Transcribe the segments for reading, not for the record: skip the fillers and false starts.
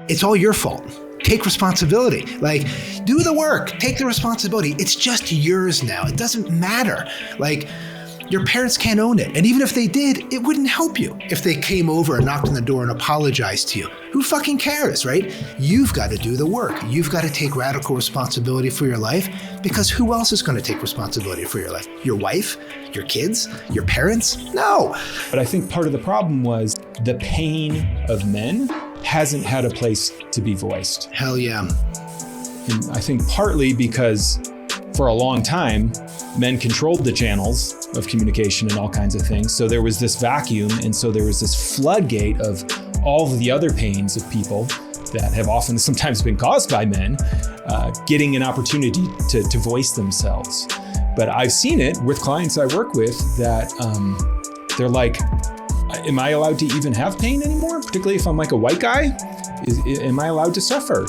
it's all your fault. Take responsibility. Like, do the work, take the responsibility. It's just yours now. It doesn't matter. Like, your parents can't own it. And even if they did, it wouldn't help you if they came over and knocked on the door and apologized to you. Who fucking cares, right? You've got to do the work. You've got to take radical responsibility for your life, because who else is going to take responsibility for your life? Your wife? Your kids? Your parents? No. But I think part of the problem was the pain of men hasn't had a place to be voiced. Hell yeah. And I think partly because for a long time, men controlled the channels of communication and all kinds of things. So there was this vacuum, and so there was this floodgate of all of the other pains of people that have often sometimes been caused by men, getting an opportunity to voice themselves. But I've seen it with clients I work with that they're like, am I allowed to even have pain anymore? Particularly if I'm like a white guy, am I allowed to suffer?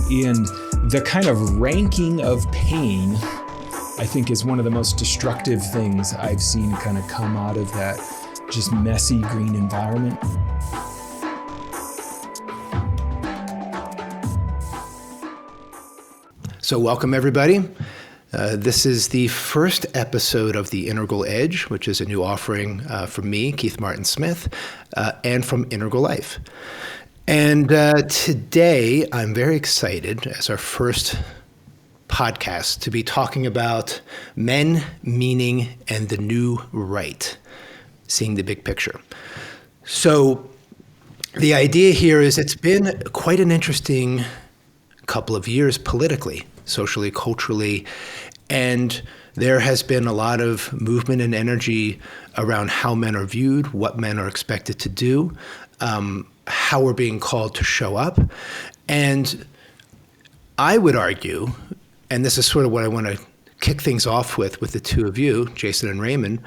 And the kind of ranking of pain, I think, is one of the most destructive things I've seen kind of come out of that just messy green environment. So welcome, everybody. This is the first episode of The Integral Edge, which is a new offering from me, Keith Martin Smith, and from Integral Life. And today, I'm very excited, as our first podcast, to be talking about men, meaning, and the new right, seeing the big picture. So the idea here is it's been quite an interesting couple of years politically, socially, culturally, and there has been a lot of movement and energy around how men are viewed, what men are expected to do, how we're being called to show up. And I would argue, and this is sort of what I want to kick things off with the two of you, Jason and Raymond,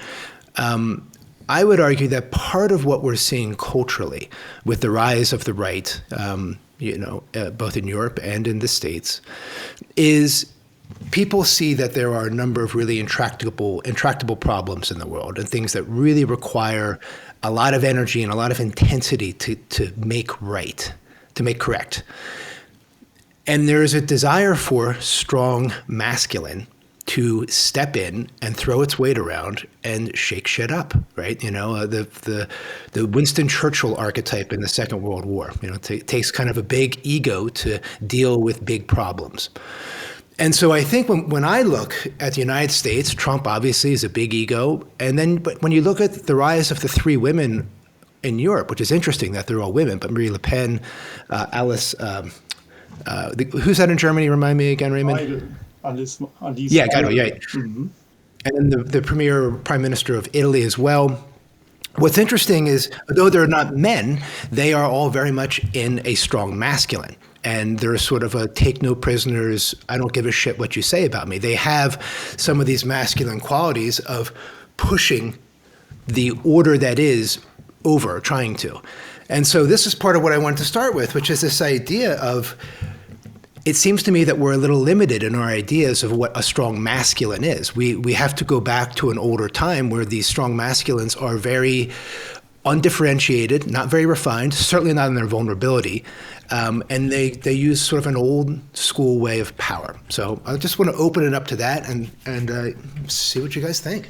I would argue that part of what we're seeing culturally with the rise of the right, both in Europe and in the States, is people see that there are a number of really intractable problems in the world, and things that really require a lot of energy and a lot of intensity to make right, to make correct. And there is a desire for strong masculine to step in and throw its weight around and shake shit up, right? You know, the Winston Churchill archetype in the Second World War. You know, it takes kind of a big ego to deal with big problems. And so I think when I look at the United States, Trump obviously is a big ego. But when you look at the rise of the three women in Europe, which is interesting that they're all women, but Marie Le Pen, Alice, who's that in Germany? Remind me again, Raymond? Alice. Yeah, Guido, yeah. Mm-hmm. And then the prime minister of Italy as well. What's interesting is, though they're not men, they are all very much in a strong masculine. And they're sort of a take no prisoners, I don't give a shit what you say about me. They have some of these masculine qualities of pushing the order that is over, trying to. And so this is part of what I wanted to start with, which is this idea of, it seems to me that we're a little limited in our ideas of what a strong masculine is. We have to go back to an older time where these strong masculines are very undifferentiated, not very refined, certainly not in their vulnerability. And they use sort of an old school way of power. So I just want to open it up to that and see what you guys think.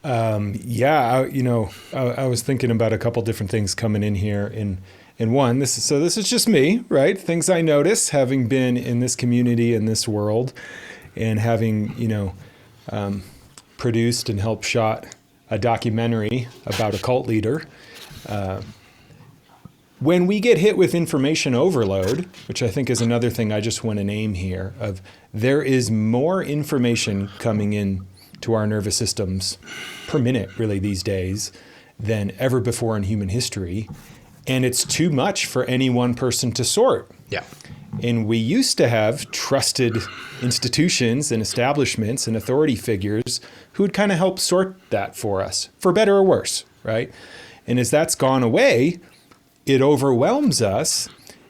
I was thinking about a couple different things coming in here. And one, this is just me, right? Things I notice having been in this community, in this world, and having, produced and helped shot a documentary about a cult leader. When we get hit with information overload, which I think is another thing I just want to name here, of there is more information coming in to our nervous systems per minute, really, these days than ever before in human history. And it's too much for any one person to sort. Yeah. And we used to have trusted institutions and establishments and authority figures who would kind of help sort that for us, for better or worse, right? And as that's gone away, it overwhelms us.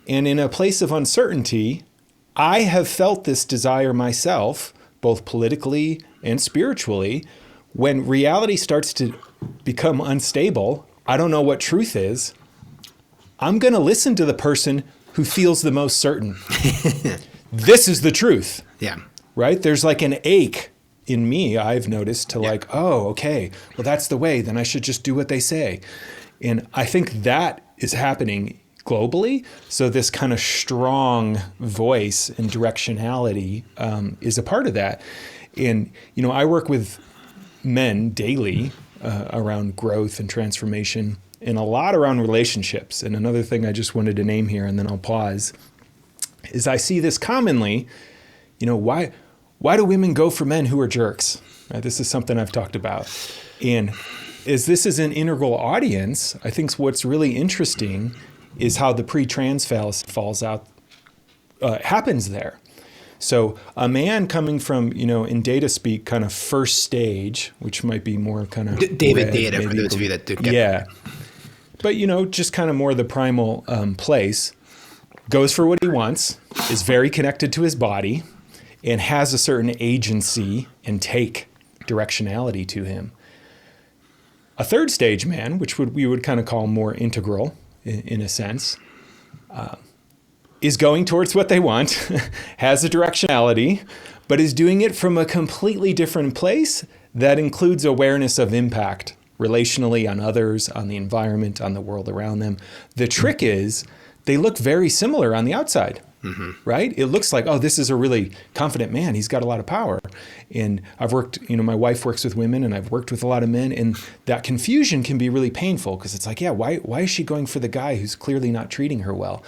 And in a place of uncertainty, I have felt this desire myself, both politically and spiritually, when reality starts to become unstable I don't know what truth is. I'm going to listen to the person who feels the most certain. This is the truth. Yeah. Right? There's like an ache in me, I've noticed, to like, oh, okay, well, that's the way. Then I should just do what they say. And I think that is happening globally. So this kind of strong voice and directionality is a part of that. And, you know, I work with men daily around growth and transformation, and a lot around relationships. And another thing I just wanted to name here, and then I'll pause, is I see this commonly, you know, why do women go for men who are jerks? Right? This is something I've talked about. And as this is an integral audience, I think what's really interesting is how the pre-trans falls out, happens there. So a man coming from, you know, in data speak, kind of first stage, which might be more kind of David data, for those of you that do get yeah. But, you know, just kind of more the primal place, goes for what he wants, is very connected to his body, and has a certain agency and take directionality to him. A third stage man, which we would kind of call more integral in a sense, is going towards what they want, has a directionality, but is doing it from a completely different place that includes awareness of impact relationally on others, on the environment, on the world around them. The trick is they look very similar on the outside. Mm-hmm. Right? It looks like, oh, this is a really confident man. He's got a lot of power. And I've worked, you know, my wife works with women, and I've worked with a lot of men, and that confusion can be really painful because it's like, yeah, why is she going for the guy who's clearly not treating her well?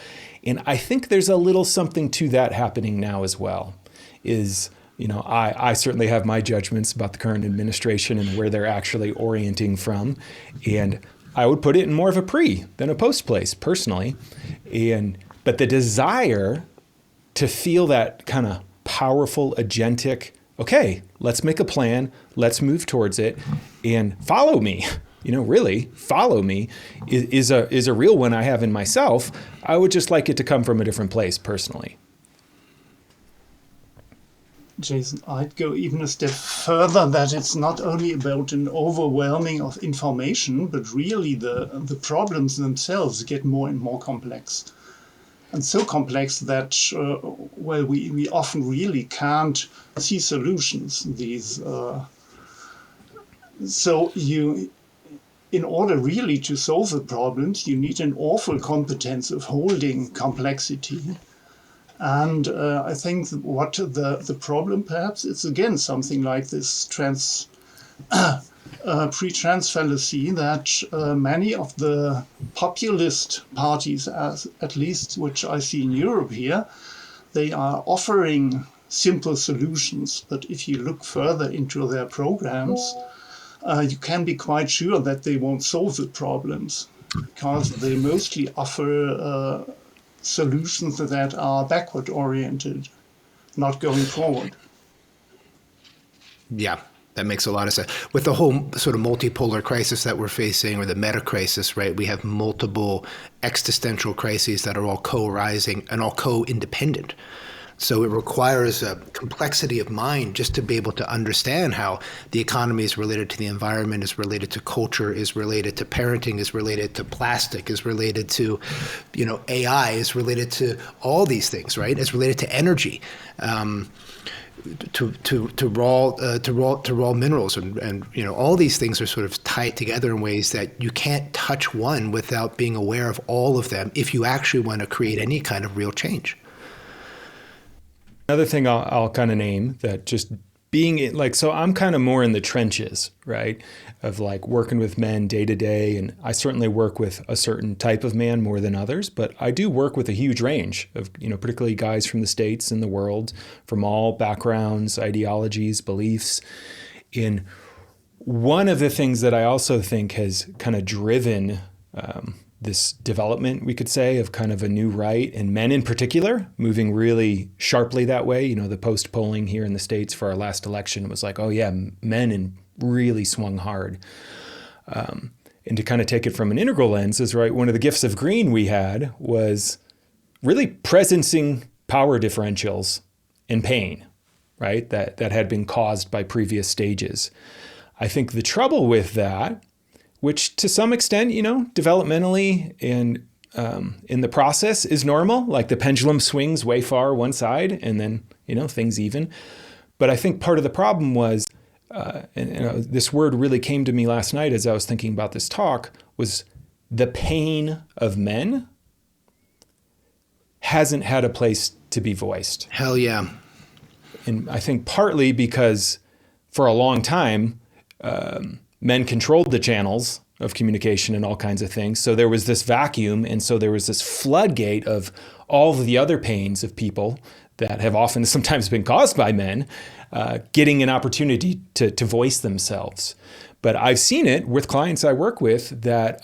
And I think there's a little something to that happening now as well. Is, you know, I certainly have my judgments about the current administration and where they're actually orienting from. And I would put it in more of a pre than a post place personally. But the desire to feel that kind of powerful, agentic, okay, let's make a plan, let's move towards it, and follow me, you know, really follow me is a real one I have in myself. I would just like it to come from a different place personally. Jason, I'd go even a step further, that it's not only about an overwhelming of information, but really the problems themselves get more and more complex. And so complex that, we often really can't see solutions. In order really to solve the problems, you need an awful competence of holding complexity. And I think what the problem perhaps is, again, something like this pre-trans fallacy, that many of the populist parties, at least which I see in Europe here, they are offering simple solutions. But if you look further into their programs, you can be quite sure that they won't solve the problems, because they mostly offer solutions that are backward oriented, not going forward. Yeah, that makes a lot of sense. With the whole sort of multipolar crisis that we're facing, or the meta crisis, right? We have multiple existential crises that are all co-rising and all co-independent. So it requires a complexity of mind just to be able to understand how the economy is related to the environment, is related to culture, is related to parenting, is related to plastic, is related to, you know, AI, is related to all these things, right? It's related to energy, to raw minerals, and you know, all these things are sort of tied together in ways that you can't touch one without being aware of all of them if you actually want to create any kind of real change. Another thing I'll kind of name, that just being like, so I'm kind of more in the trenches, right? Of like working with men day to day. And I certainly work with a certain type of man more than others, but I do work with a huge range of, you know, particularly guys from the States and the world, from all backgrounds, ideologies, beliefs. And one of the things that I also think has kind of driven this development, we could say, of kind of a new right, and men in particular moving really sharply that way. You know, the post polling here in the States for our last election was like, oh yeah, men really swung hard. And to kind of take it from an integral lens is, right, one of the gifts of green we had was really presencing power differentials and pain, right, that had been caused by previous stages. I think the trouble with that which to some extent, developmentally and in the process is normal. Like the pendulum swings way far one side and then, things even. But I think part of the problem was, and this word really came to me last night as I was thinking about this talk, was the pain of men hasn't had a place to be voiced. Hell yeah. And I think partly because for a long time, men controlled the channels of communication and all kinds of things. So there was this vacuum. And so there was this floodgate of all of the other pains of people that have often sometimes been caused by men, getting an opportunity to voice themselves. But I've seen it with clients I work with that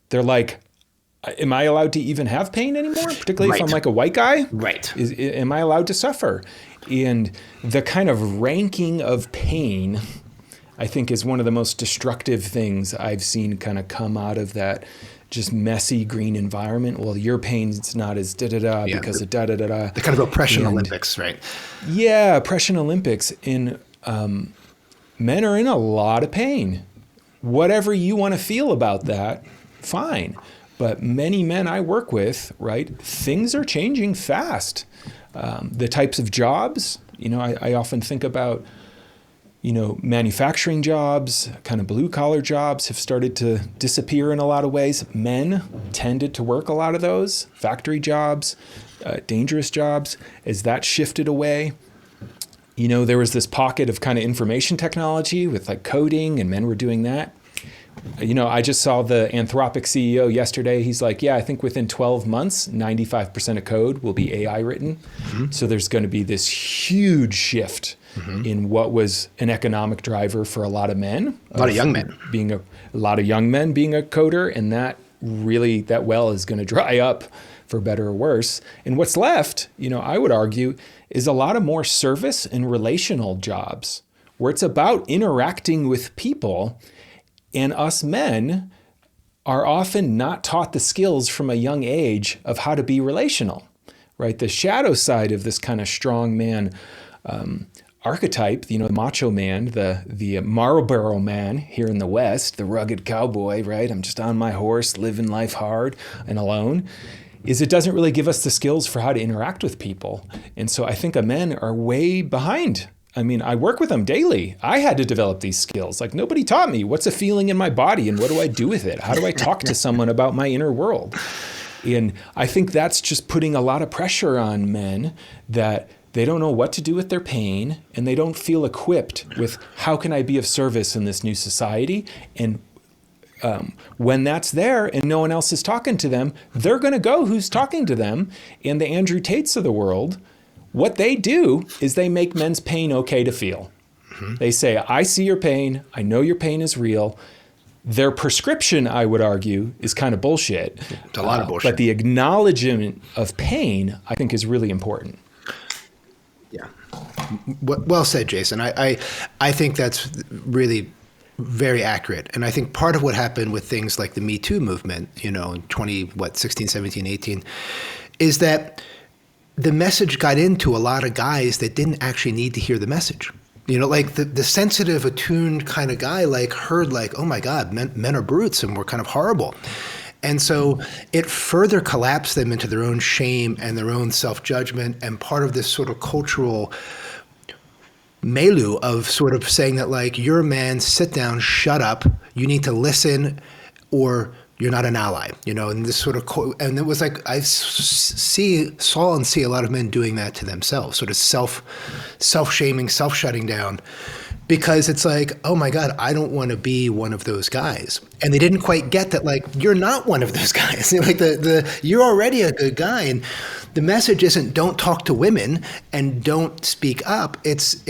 they're like, am I allowed to even have pain anymore? Particularly if I'm like a white guy? Right. Am I allowed to suffer? And the kind of ranking of pain, I think, is one of the most destructive things I've seen kind of come out of that just messy green environment. Well, your pain's not as da-da-da because of da-da-da-da. The kind of oppression Olympics, right? Yeah, oppression Olympics. And men are in a lot of pain. Whatever you want to feel about that, fine. But many men I work with, right, things are changing fast. The types of jobs, I often think about, manufacturing jobs, kind of blue collar jobs have started to disappear in a lot of ways. Men tended to work a lot of those, factory jobs, dangerous jobs. As that shifted away, there was this pocket of kind of information technology with like coding, and men were doing that. I just saw the Anthropic CEO yesterday. He's like, I think within 12 months, 95% of code will be AI written. Mm-hmm. So there's going to be this huge shift in what was an economic driver for a lot of men. A lot of young men. A lot of young men being a coder. And that well is going to dry up for better or worse. And what's left, I would argue, is a lot of more service and relational jobs where it's about interacting with people. And us men are often not taught the skills from a young age of how to be relational, right? The shadow side of this kind of strong man archetype, the macho man, the Marlboro man here in the West, the rugged cowboy, right? I'm just on my horse, living life hard and alone, is it doesn't really give us the skills for how to interact with people. And so I think men are way behind. I mean, I work with them daily. I had to develop these skills. Like nobody taught me what's a feeling in my body and what do I do with it? How do I talk to someone about my inner world? And I think that's just putting a lot of pressure on men that they don't know what to do with their pain and they don't feel equipped with how can I be of service in this new society? And when that's there and no one else is talking to them, they're going to go who's talking to them. And the Andrew Tates of the world, what they do is they make men's pain okay to feel. Mm-hmm. They say, I see your pain. I know your pain is real. Their prescription, I would argue, is kind of bullshit. It's a lot of bullshit. But the acknowledgement of pain, I think, is really important. Yeah. Well said, Jason. I think that's really very accurate. And I think part of what happened with things like the Me Too movement, in 16, 17, 18, is that the message got into a lot of guys that didn't actually need to hear the message. Like the sensitive, attuned kind of guy heard oh my God, men are brutes and we're kind of horrible. And so it further collapsed them into their own shame and their own self-judgment and part of this sort of cultural milieu of sort of saying that you're a man, sit down, shut up, you need to listen or you're not an ally, and this sort of, and it was I saw and see a lot of men doing that to themselves, sort of self-shaming, self-shutting down, because it's oh my God, I don't want to be one of those guys. And they didn't quite get that, you're not one of those guys. You're already a good guy. And the message isn't don't talk to women and don't speak up. It's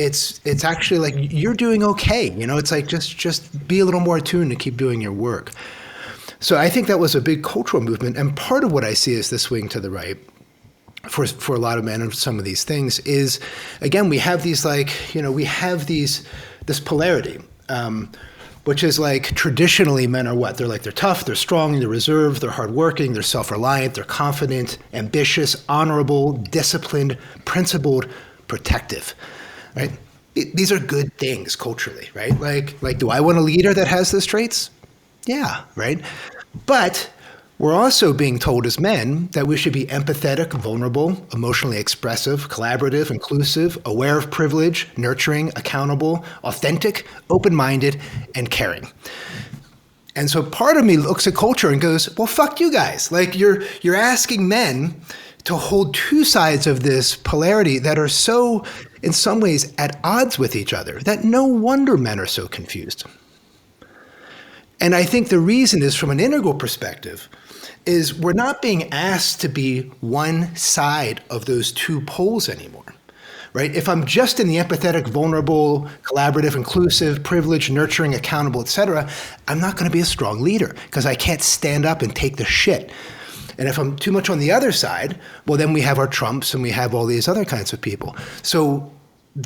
actually you're doing okay. It's just be a little more attuned to keep doing your work. So I think that was a big cultural movement. And part of what I see as the swing to the right for a lot of men and some of these things is, again, we have these this polarity, which is traditionally men are what? They're tough, they're strong, they're reserved, they're hardworking, they're self-reliant, they're confident, ambitious, honorable, disciplined, principled, protective, right? These are good things culturally, right? Do I want a leader that has those traits? Yeah, right. But we're also being told as men that we should be empathetic, vulnerable, emotionally expressive, collaborative, inclusive, aware of privilege, nurturing, accountable, authentic, open-minded, and caring. And so part of me looks at culture and goes, well, fuck you guys. Like you're asking men to hold two sides of this polarity that are so, in some ways, at odds with each other, that no wonder men are so confused. And I think the reason is, from an integral perspective, is we're not being asked to be one side of those two poles anymore, right? If I'm just in the empathetic, vulnerable, collaborative, inclusive, privileged, nurturing, accountable, et cetera, I'm not going to be a strong leader because I can't stand up and take the shit. And if I'm too much on the other side, well, then we have our Trumps and we have all these other kinds of people. So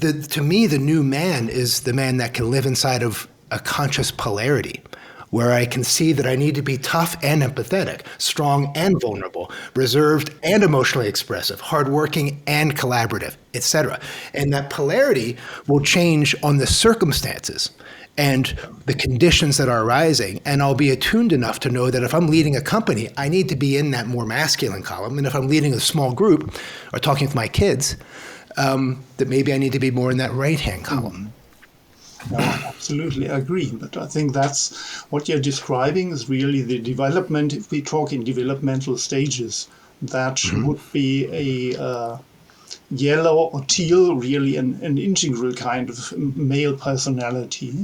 to me, the new man is the man that can live inside of a conscious polarity, where I can see that I need to be tough and empathetic, strong and vulnerable, reserved and emotionally expressive, hardworking and collaborative, etc. And that polarity will change on the circumstances and the conditions that are arising. And I'll be attuned enough to know that if I'm leading a company, I need to be in that more masculine column. And if I'm leading a small group or talking with my kids, that maybe I need to be more in that right-hand column. No, absolutely, I agree. But I think that's what you're describing is really the development, if we talk in developmental stages, that would be a yellow or teal, really an integral kind of male personality.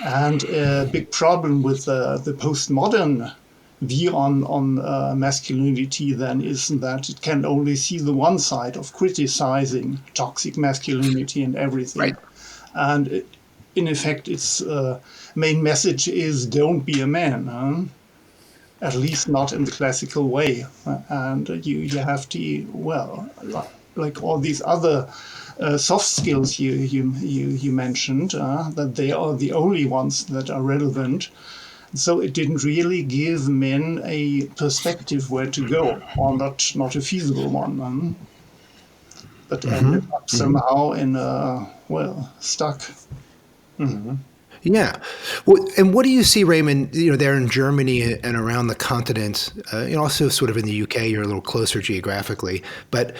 And a big problem with the postmodern view on masculinity then is that it can only see the one side of criticizing toxic masculinity and everything. Right. And in effect, its main message is don't be a man, at least not in the classical way. And you have to, well, like all these other soft skills you mentioned, that they are the only ones that are relevant. So it didn't really give men a perspective where to go, or not a feasible one. But ended up somehow in stuck. Yeah. Well, and what do you see, Raymond, there in Germany and around the continent, also sort of in the UK, you're a little closer geographically, but,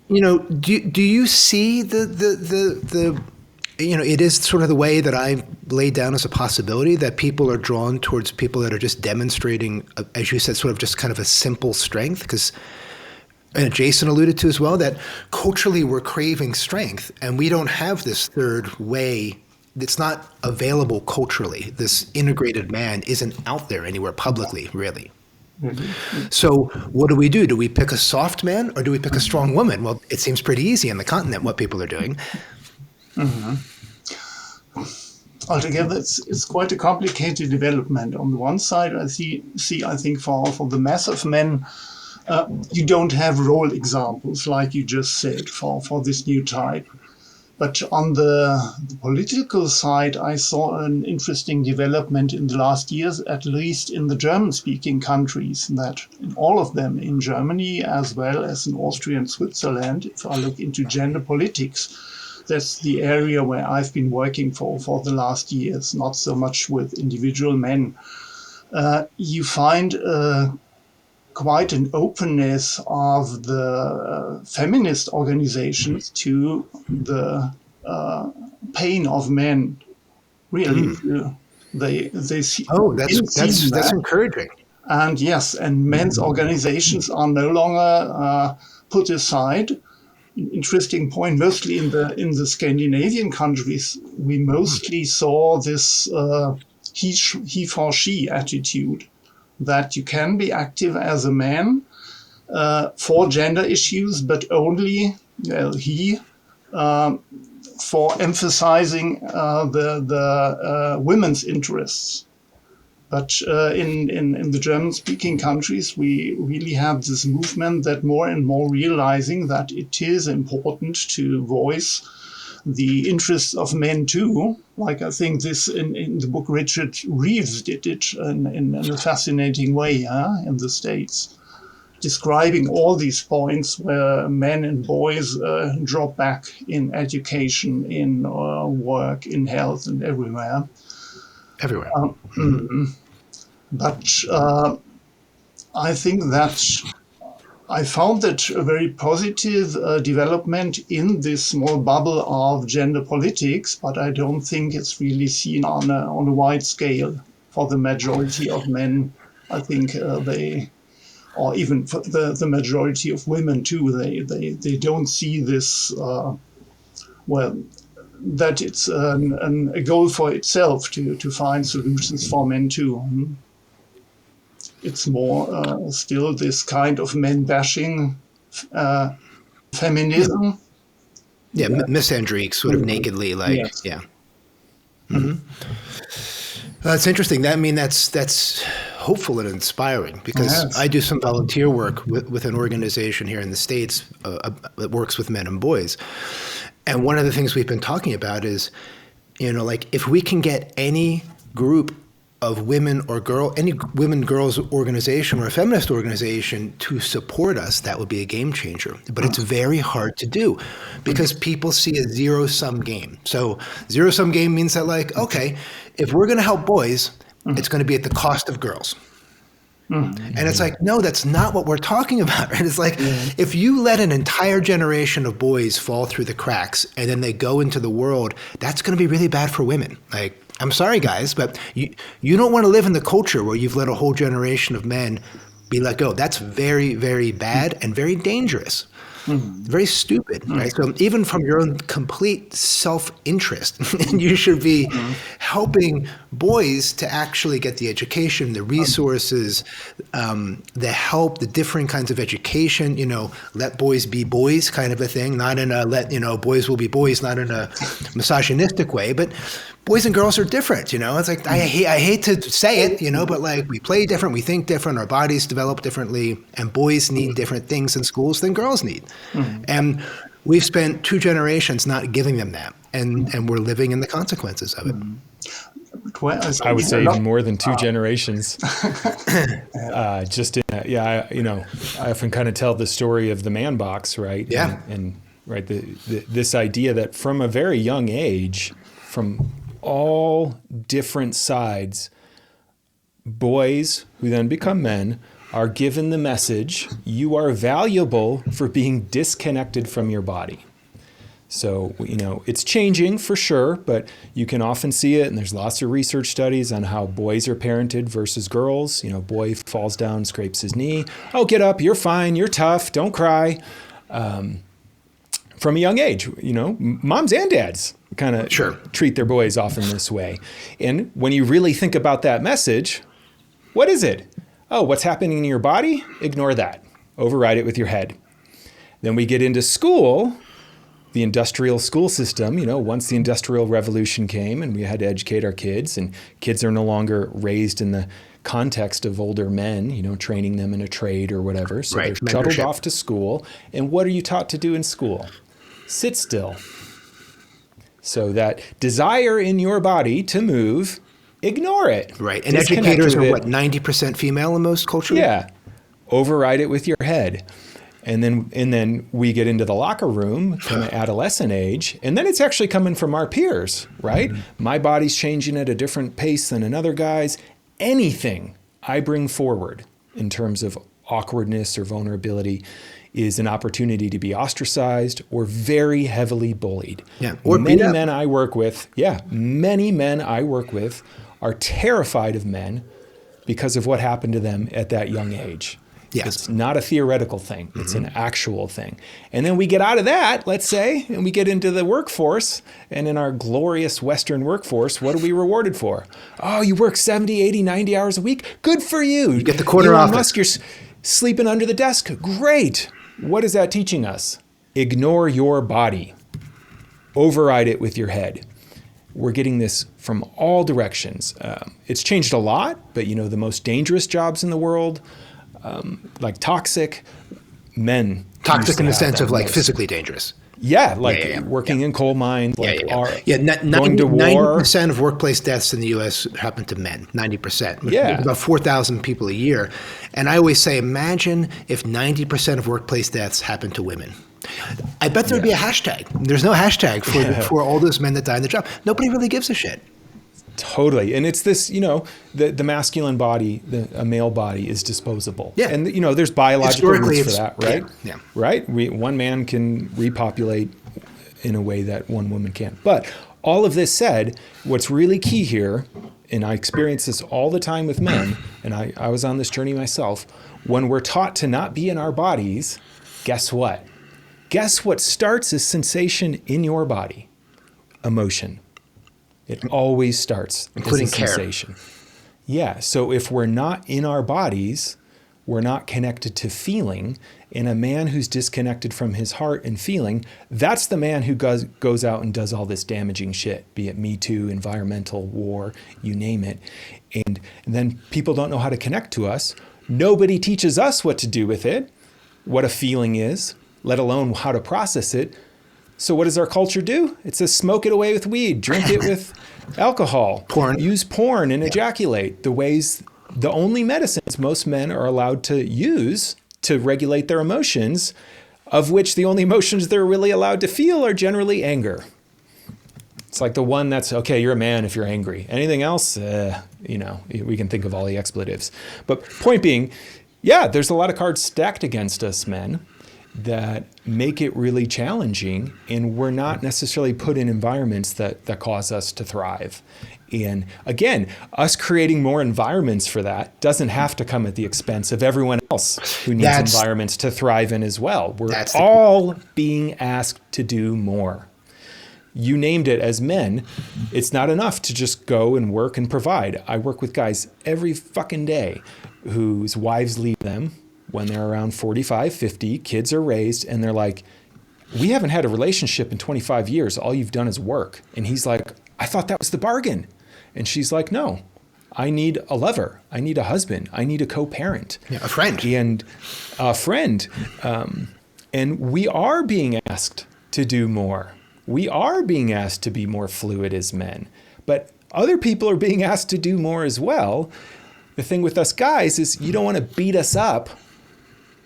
do you see the it is sort of the way that I laid down as a possibility that people are drawn towards people that are just demonstrating, as you said, sort of just kind of a simple strength? Because, and Jason alluded to as well, that culturally we're craving strength and we don't have this third way. It's not available culturally. This integrated man isn't out there anywhere publicly, really. So what do? Do we pick a soft man or do we pick a strong woman? Well, it seems pretty easy on the continent what people are doing. Altogether, it's quite a complicated development. On the one side, I think for the mass of men, you don't have role examples, like you just said, for this new type. But on the political side, I saw an interesting development in the last years, at least in the German-speaking countries, that in all of them, in Germany as well as in Austria and Switzerland, if I look into gender politics, that's the area where I've been working for the last years, not so much with individual men. You find quite an openness of the feminist organizations to the pain of men. Really, they see. Oh, that's encouraging. And yes, and men's organizations are no longer put aside. Interesting point. Mostly in the Scandinavian countries, we mostly saw this he for she attitude, that you can be active as a man for gender issues, but only he for emphasizing the women's interests. But in the German-speaking countries, we really have this movement that more and more realizing that it is important to voice the interests of men too. Like I think this in the book, Richard Reeves did it in a fascinating way in the States, describing all these points where men and boys drop back in education, in work, in health, and everywhere. Everywhere. But I think that I found that a very positive development in this small bubble of gender politics, but I don't think it's really seen on a wide scale for the majority of men. I think or even for the majority of women too, they don't see this, that it's a goal for itself to find solutions for men too. It's more still this kind of men bashing feminism. Yeah, misandry, sort of nakedly, like, Yes. yeah. That's interesting. That's hopeful and inspiring, because Yes. I do some volunteer work with an organization here in the States that works with men and boys. And one of the things we've been talking about is, like, if we can get any group of women or any women girls organization or a feminist organization to support us, that would be a game changer. But it's very hard to do because people see a zero-sum game. So zero-sum game means that, like, okay, if we're going to help boys, it's going to be at the cost of girls. And it's like, no, that's not what we're talking about. Right? It's like, if you let an entire generation of boys fall through the cracks and then they go into the world, that's going to be really bad for women. Like, I'm sorry, guys, but you don't want to live in the culture where you've let a whole generation of men be let go. That's very, very bad and very dangerous. Very stupid, right? So even from your own complete self-interest, you should be helping boys to actually get the education, the resources, the help, the different kinds of education, let boys be boys kind of a thing, not in a boys will be boys, not in a misogynistic way, but boys and girls are different, It's like, I hate to say it, but like, we play different, we think different, our bodies develop differently, and boys need different things in schools than girls need. And we've spent 2 generations not giving them that, and we're living in the consequences of it. I would say even more than 2 generations. I often kind of tell the story of the man box, right? Yeah. And right, this idea that from a very young age, from all different sides, boys who then become men are given the message, you are valuable for being disconnected from your body. So, it's changing for sure, but you can often see it, and there's lots of research studies on how boys are parented versus girls. Boy falls down, scrapes his knee. Oh, get up, you're fine, you're tough, don't cry. From a young age, moms and dads kind of treat their boys often this way. And when you really think about that message, what is it? Oh, what's happening in your body? Ignore that. Override it with your head. Then we get into school, the industrial school system. Once the Industrial Revolution came and we had to educate our kids, and kids are no longer raised in the context of older men, training them in a trade or whatever. So they're shuttled off to school. And what are you taught to do in school? Sit still. So that desire in your body to move, ignore it. Right. And educators are 90% female in most cultures? Yeah. Override it with your head. And then we get into the locker room from an adolescent age, and then it's actually coming from our peers, right? My body's changing at a different pace than another guy's. Anything I bring forward in terms of awkwardness or vulnerability is an opportunity to be ostracized or very heavily bullied. Yeah. Or many men I work with are terrified of men because of what happened to them at that young age. Yes. It's not a theoretical thing. It's an actual thing. And then we get out of that, let's say, and we get into the workforce. And in our glorious Western workforce, what are we rewarded for? Oh, you work 70, 80, 90 hours a week? Good for you. You get the corner office. Musk, you're sleeping under the desk. Great. What is that teaching us? Ignore your body. Override it with your head. We're getting this from all directions. It's changed a lot, but the most dangerous jobs in the world, like toxic, men. Toxic in the sense of like physically dangerous. Yeah, working in coal mines. Going to war. 90% of workplace deaths in the U.S. happen to men. 90%. Yeah. About 4,000 people a year. And I always say, imagine if 90% of workplace deaths happened to women. I bet there'd be a hashtag. There's no hashtag for all those men that die in the job. Nobody really gives a shit. Totally. And it's this, the masculine body, a male body is disposable. Yeah. And, there's biological roots for that, right? Yeah. Right? One man can repopulate in a way that one woman can't. But all of this said, what's really key here, and I experience this all the time with men, and I was on this journey myself, when we're taught to not be in our bodies, guess what? Guess what starts a sensation in your body? Emotion. It always starts including as a sensation. Yeah. So if we're not in our bodies, we're not connected to feeling. And a man who's disconnected from his heart and feeling, that's the man who goes out and does all this damaging shit, be it Me Too, environmental, war, you name it. And then people don't know how to connect to us. Nobody teaches us what to do with it, what a feeling is, let alone how to process it. So what does our culture do? It says smoke it away with weed, drink it with alcohol, porn, use porn and ejaculate. The only medicines most men are allowed to use to regulate their emotions, of which the only emotions they're really allowed to feel are generally anger. It's like the one that's, okay, you're a man if you're angry. Anything else, we can think of all the expletives. But point being, yeah, there's a lot of cards stacked against us men that make it really challenging, and we're not necessarily put in environments that cause us to thrive. And again, us creating more environments for that doesn't have to come at the expense of everyone else who needs environments to thrive in as well. We're all being asked to do more. You named it. As men, it's not enough to just go and work and provide. I work with guys every fucking day whose wives leave them when they're around 45, 50, kids are raised, and they're like, we haven't had a relationship in 25 years. All you've done is work. And he's like, I thought that was the bargain. And she's like, no, I need a lover. I need a husband. I need a co-parent. Yeah, a friend. And a friend. And we are being asked to do more. We are being asked to be more fluid as men. But other people are being asked to do more as well. The thing with us guys is you don't want to beat us up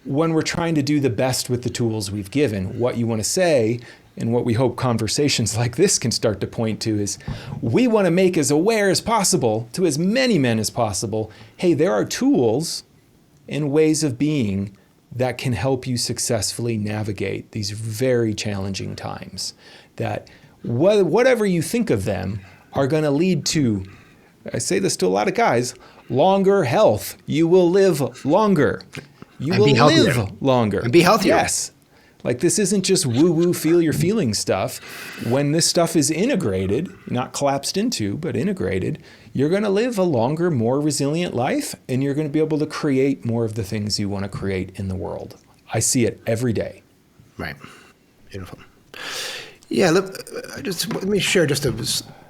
when we're trying to do the best with the tools we've given. What you want to say, and what we hope conversations like this can start to point to, is we want to make as aware as possible to as many men as possible, hey, there are tools and ways of being that can help you successfully navigate these very challenging times. That whatever you think of them are going to lead to, I say this to a lot of guys, longer health. You will live longer. You will live longer. And be healthier. Yes. Like, this isn't just woo-woo, feel your feelings stuff. When this stuff is integrated, not collapsed into, but integrated, you're going to live a longer, more resilient life, and you're going to be able to create more of the things you want to create in the world. I see it every day. Right. Beautiful. Yeah, let me share just a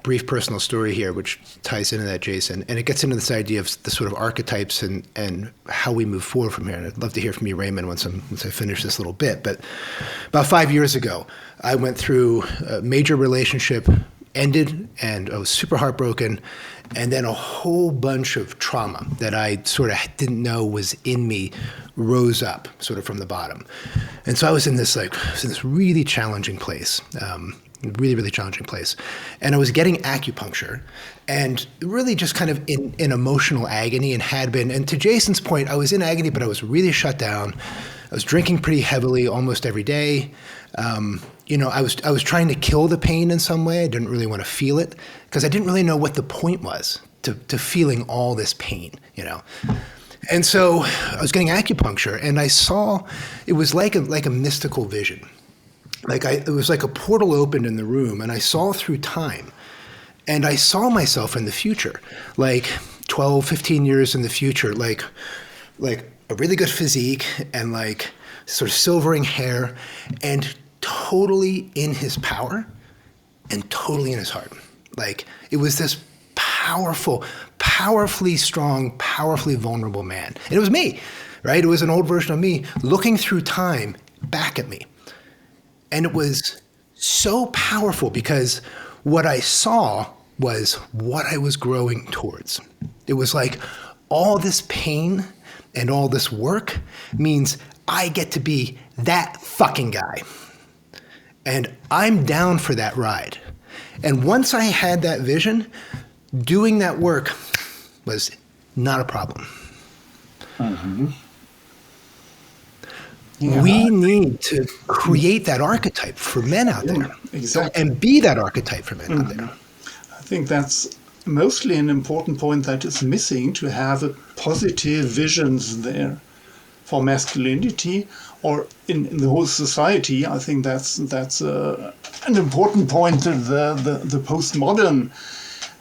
brief personal story here, which ties into that, Jason, and it gets into this idea of the sort of archetypes and how we move forward from here. And I'd love to hear from you, Raymond, once I finish this little bit. But about 5 years ago, I went through a major relationship, ended, and I was super heartbroken, and then a whole bunch of trauma that I sort of didn't know was in me rose up sort of from the bottom. And so I was in this really challenging place, really challenging place. And I was getting acupuncture and really just kind of in emotional agony, and had been. And to Jason's point, I was in agony, but I was really shut down. I was drinking pretty heavily almost every day. I was trying to kill the pain in some way. I didn't really want to feel it because I didn't really know what the point was to feeling all this pain, And so I was getting acupuncture, and I saw it was like a mystical vision. It was like a portal opened in the room, and I saw through time, and I saw myself in the future, like 12, 15 years in the future, like a really good physique and like sort of silvering hair, and totally in his power and totally in his heart. Like, it was this powerfully strong, powerfully vulnerable man. And it was me, right? It was an old version of me looking through time back at me. And it was so powerful because what I saw was what I was growing towards. It was like all this pain and all this work means I get to be that fucking guy. And I'm down for that ride. And once I had that vision, doing that work was not a problem. Yeah. We need to create that archetype for men out there. Exactly. And be that archetype for men out there. I think that's mostly an important point that is missing, to have a positive visions there for masculinity or in the whole society. I think that's an important point that the postmodern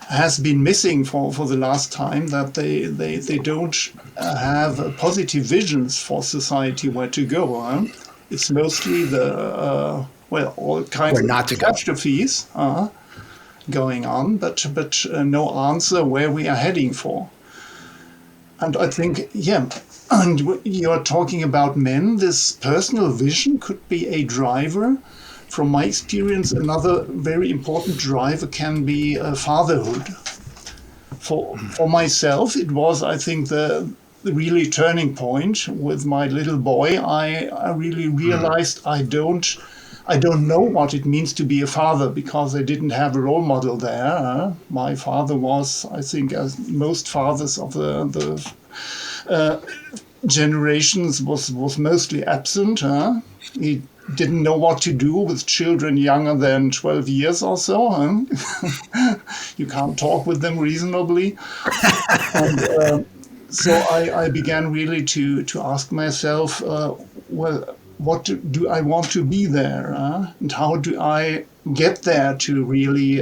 has been missing for the last time, that they don't have positive visions for society where to go. Huh? It's mostly all kinds Where of not to go. catastrophes going on, but no answer where we are heading for. And I think, and you're talking about men, this personal vision could be a driver. From my experience, another very important driver can be fatherhood. For myself, it was, I think, the really turning point with my little boy. I really realized I don't know what it means to be a father, because I didn't have a role model there. My father was, I think, as most fathers of the generations, was mostly absent. He didn't know what to do with children younger than 12 years or so. You can't talk with them reasonably. And, so I began really to ask myself, what do I want to be there? And how do I get there to really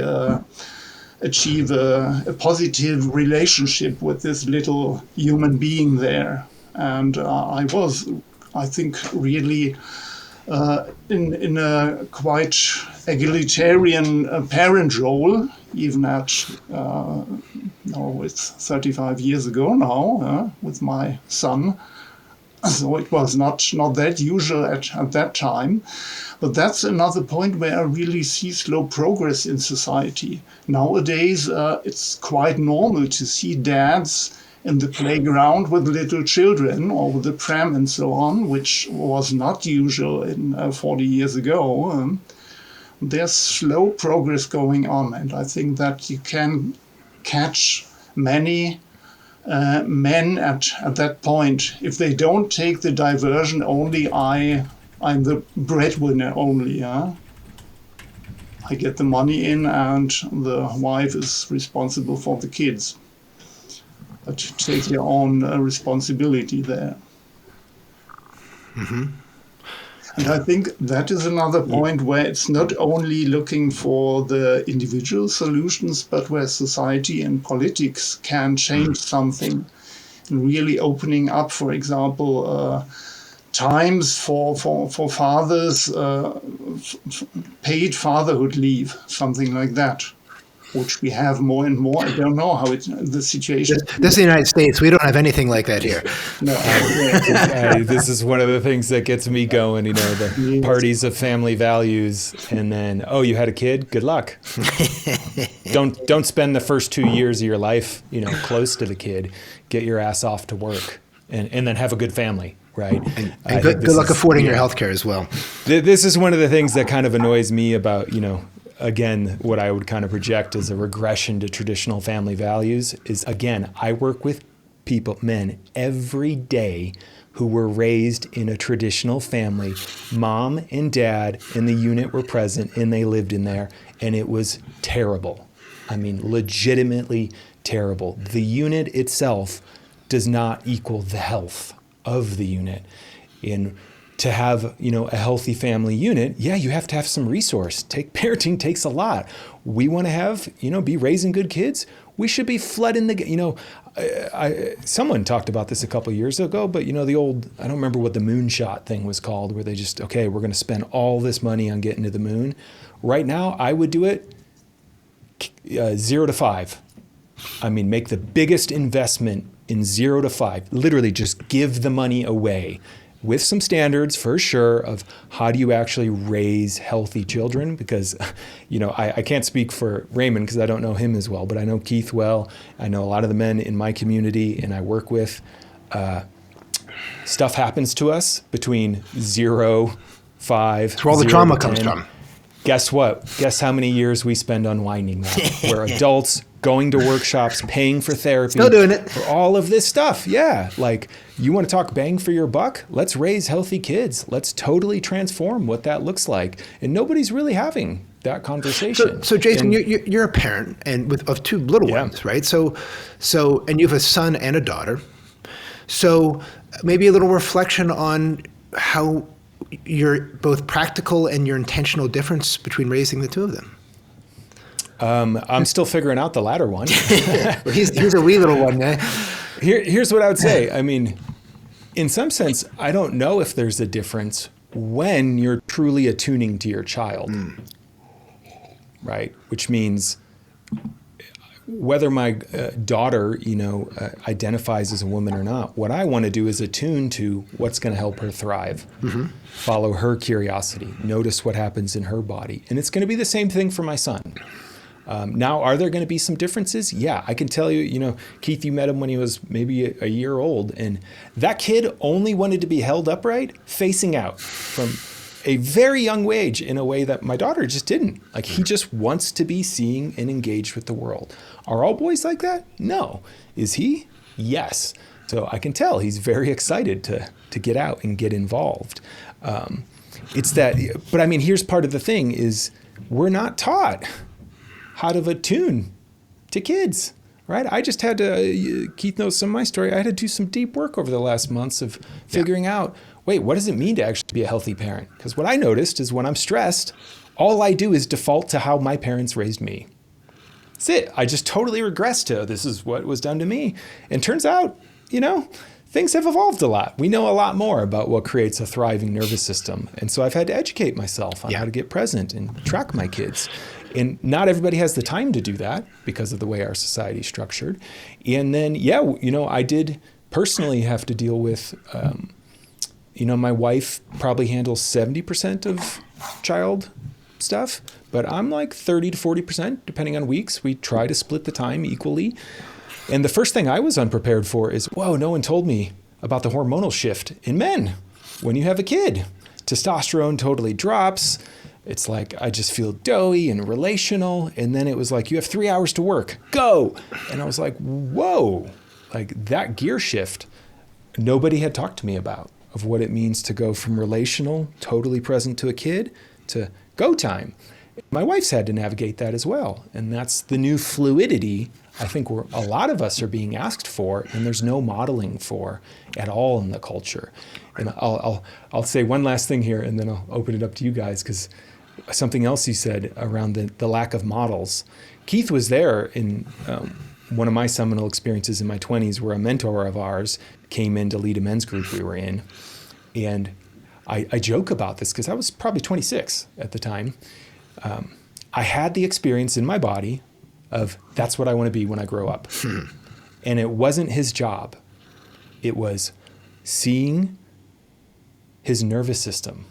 achieve a positive relationship with this little human being there? And I was, I think, really in a quite egalitarian parent role, even at it's 35 years ago now, with my son. So it was not that usual at that time. But that's another point where I really see slow progress in society. Nowadays, it's quite normal to see dads in the playground with little children or with the pram and so on, which was not usual in 40 years ago. There's slow progress going on, and I think that you can catch many men at that point. If they don't take the diversion only, I'm the breadwinner only. I get the money in and the wife is responsible for the kids. But take their own responsibility there. Mm-hmm. And I think that is another point where it's not only looking for the individual solutions, but where society and politics can change something, and really opening up, for example, times for fathers, paid fatherhood leave, something like that, which we have more and more. I don't know how the situation. This is the United States. We don't have anything like that here. No. This is one of the things that gets me going, the parties of family values, and then, oh, you had a kid? Good luck. Don't spend the first 2 years of your life, close to the kid. Get your ass off to work, and then have a good family, right? And good luck affording your health care as well. This is one of the things that kind of annoys me about, again, what I would kind of project as a regression to traditional family values is, again, I work with men every day who were raised in a traditional family. Mom and dad in the unit were present and they lived in there, and it was terrible. I mean, legitimately terrible. The unit itself does not equal the health of the unit. To have, a healthy family unit, you have to have some resource. Parenting takes a lot. We want to have, be raising good kids. We should be flooding someone talked about this a couple of years ago, but the old, I don't remember what the moonshot thing was called, where they just, we're going to spend all this money on getting to the moon. Right now, I would do it 0 to 5. I mean, make the biggest investment in 0 to 5. Literally just give the money away, with some standards for sure of how do you actually raise healthy children, because, I can't speak for Raymond because I don't know him as well, but I know Keith well. I know a lot of the men in my community and I work with. Stuff happens to us between 0, 5. That's where all the trauma comes from. Guess what? Guess how many years we spend unwinding that? We're adults going to workshops, paying for therapy. Still doing it. For all of this stuff. Yeah. Like, you want to talk bang for your buck? Let's raise healthy kids. Let's totally transform what that looks like. And nobody's really having that conversation. So Jason, you're a parent and of two little ones, right? So, and you have a son and a daughter. So maybe a little reflection on how your both practical and your intentional difference between raising the two of them. I'm still figuring out the latter one. Well, he's a wee little one, eh? Here's what I would say. I mean, in some sense, I don't know if there's a difference when you're truly attuning to your child, right? Which means whether my daughter, identifies as a woman or not, what I want to do is attune to what's going to help her thrive, follow her curiosity, notice what happens in her body. And it's going to be the same thing for my son. Now, are there going to be some differences? Yeah, I can tell you, Keith, you met him when he was maybe a year old, and that kid only wanted to be held upright, facing out from a very young age in a way that my daughter just didn't. Like, he just wants to be seeing and engaged with the world. Are all boys like that? No. Is he? Yes. So I can tell he's very excited to get out and get involved. It's that, but I mean, here's part of the thing is we're not taught how to attune to kids, right? I just had to, Keith knows some of my story, I had to do some deep work over the last months of figuring out, wait, what does it mean to actually be a healthy parent? Because what I noticed is when I'm stressed, all I do is default to how my parents raised me. That's it. I just totally regress to this is what was done to me. And turns out, things have evolved a lot. We know a lot more about what creates a thriving nervous system. And so I've had to educate myself on how to get present and track my kids. And not everybody has the time to do that because of the way our society is structured. And then, I did personally have to deal with, my wife probably handles 70% of child stuff, but I'm like 30 to 40%, depending on weeks. We try to split the time equally. And the first thing I was unprepared for is, no one told me about the hormonal shift in men when you have a kid. Testosterone totally drops. It's like, I just feel doughy and relational. And then it was like, you have 3 hours to work, go. And I was like, whoa, like that gear shift, nobody had talked to me about of what it means to go from relational, totally present to a kid to go time. My wife's had to navigate that as well. And that's the new fluidity I think a lot of us are being asked for, and there's no modeling for at all in the culture. And I'll say one last thing here, and then I'll open it up to you guys, because something else you said around the lack of models. Keith was there in one of my seminal experiences in my 20s where a mentor of ours came in to lead a men's group we were in. And I joke about this because I was probably 26 at the time. I had the experience in my body of that's what I want to be when I grow up. And it wasn't his job. It was seeing his nervous system,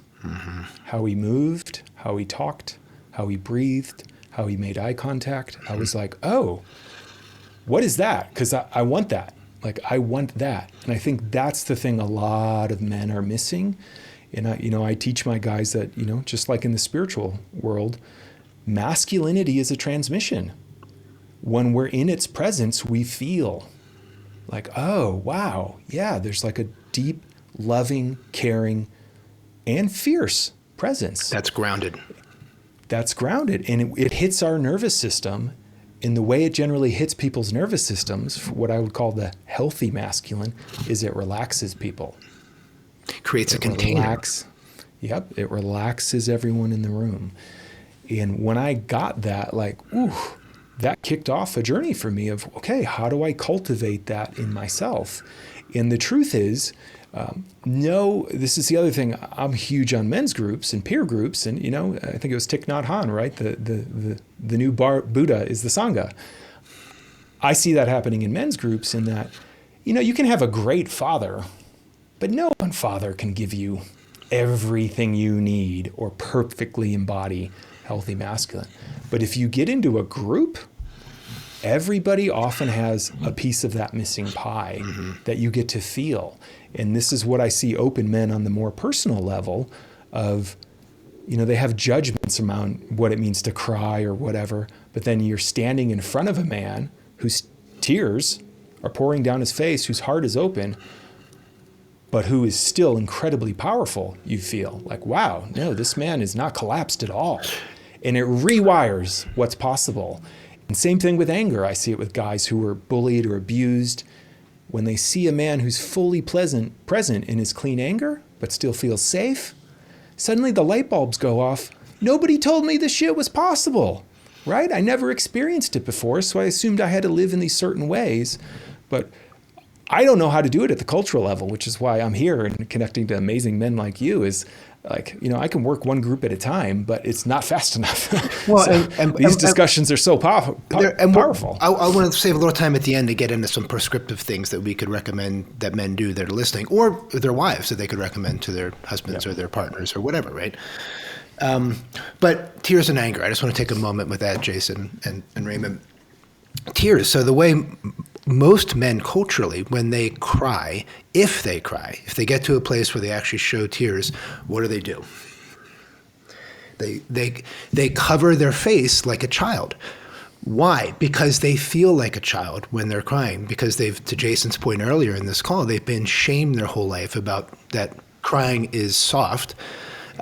how he moved, how he talked, how he breathed, how he made eye contact. I was like, oh, what is that? Because I want that. Like, I want that. And I think that's the thing a lot of men are missing. And I teach my guys that, just like in the spiritual world, masculinity is a transmission. When we're in its presence, we feel like, oh, wow, yeah, there's like a deep, loving, caring, and fierce presence. That's grounded. And it hits our nervous system in the way it generally hits people's nervous systems. What I would call the healthy masculine is it relaxes people. Creates a container. It relaxes everyone in the room. And when I got that, that kicked off a journey for me of, okay, how do I cultivate that in myself? And the truth is, this is the other thing. I'm huge on men's groups and peer groups. And, I think it was Thich Nhat Hanh, right? The new Buddha is the Sangha. I see that happening in men's groups in that, you can have a great father, but no one father can give you everything you need or perfectly embody healthy masculine. But if you get into a group, everybody often has a piece of that missing pie that you get to feel. And this is what I see open men on the more personal level of they have judgments around what it means to cry or whatever, but then you're standing in front of a man whose tears are pouring down his face, whose heart is open, but who is still incredibly powerful. You feel like, wow, no, this man is not collapsed at all. And it rewires what's possible. And same thing with anger. I see it with guys who were bullied or abused. When they see a man who's fully present in his clean anger, but still feels safe, suddenly the light bulbs go off. Nobody told me this shit was possible, right? I never experienced it before, so I assumed I had to live in these certain ways. But I don't know how to do it at the cultural level, which is why I'm here and connecting to amazing men like you is like, I can work one group at a time, but it's not fast enough. Well, so these discussions are so powerful. I want to save a little time at the end to get into some prescriptive things that we could recommend that men do that are listening, or their wives that they could recommend to their husbands or their partners or whatever, right? But tears and anger, I just want to take a moment with that, Jason and Raymond. Tears. So the way most men culturally, when they cry, if they get to a place where they actually show tears, what do? They cover their face like a child. Why? Because they feel like a child when they're crying, because to Jason's point earlier in this call, they've been shamed their whole life about that crying is soft.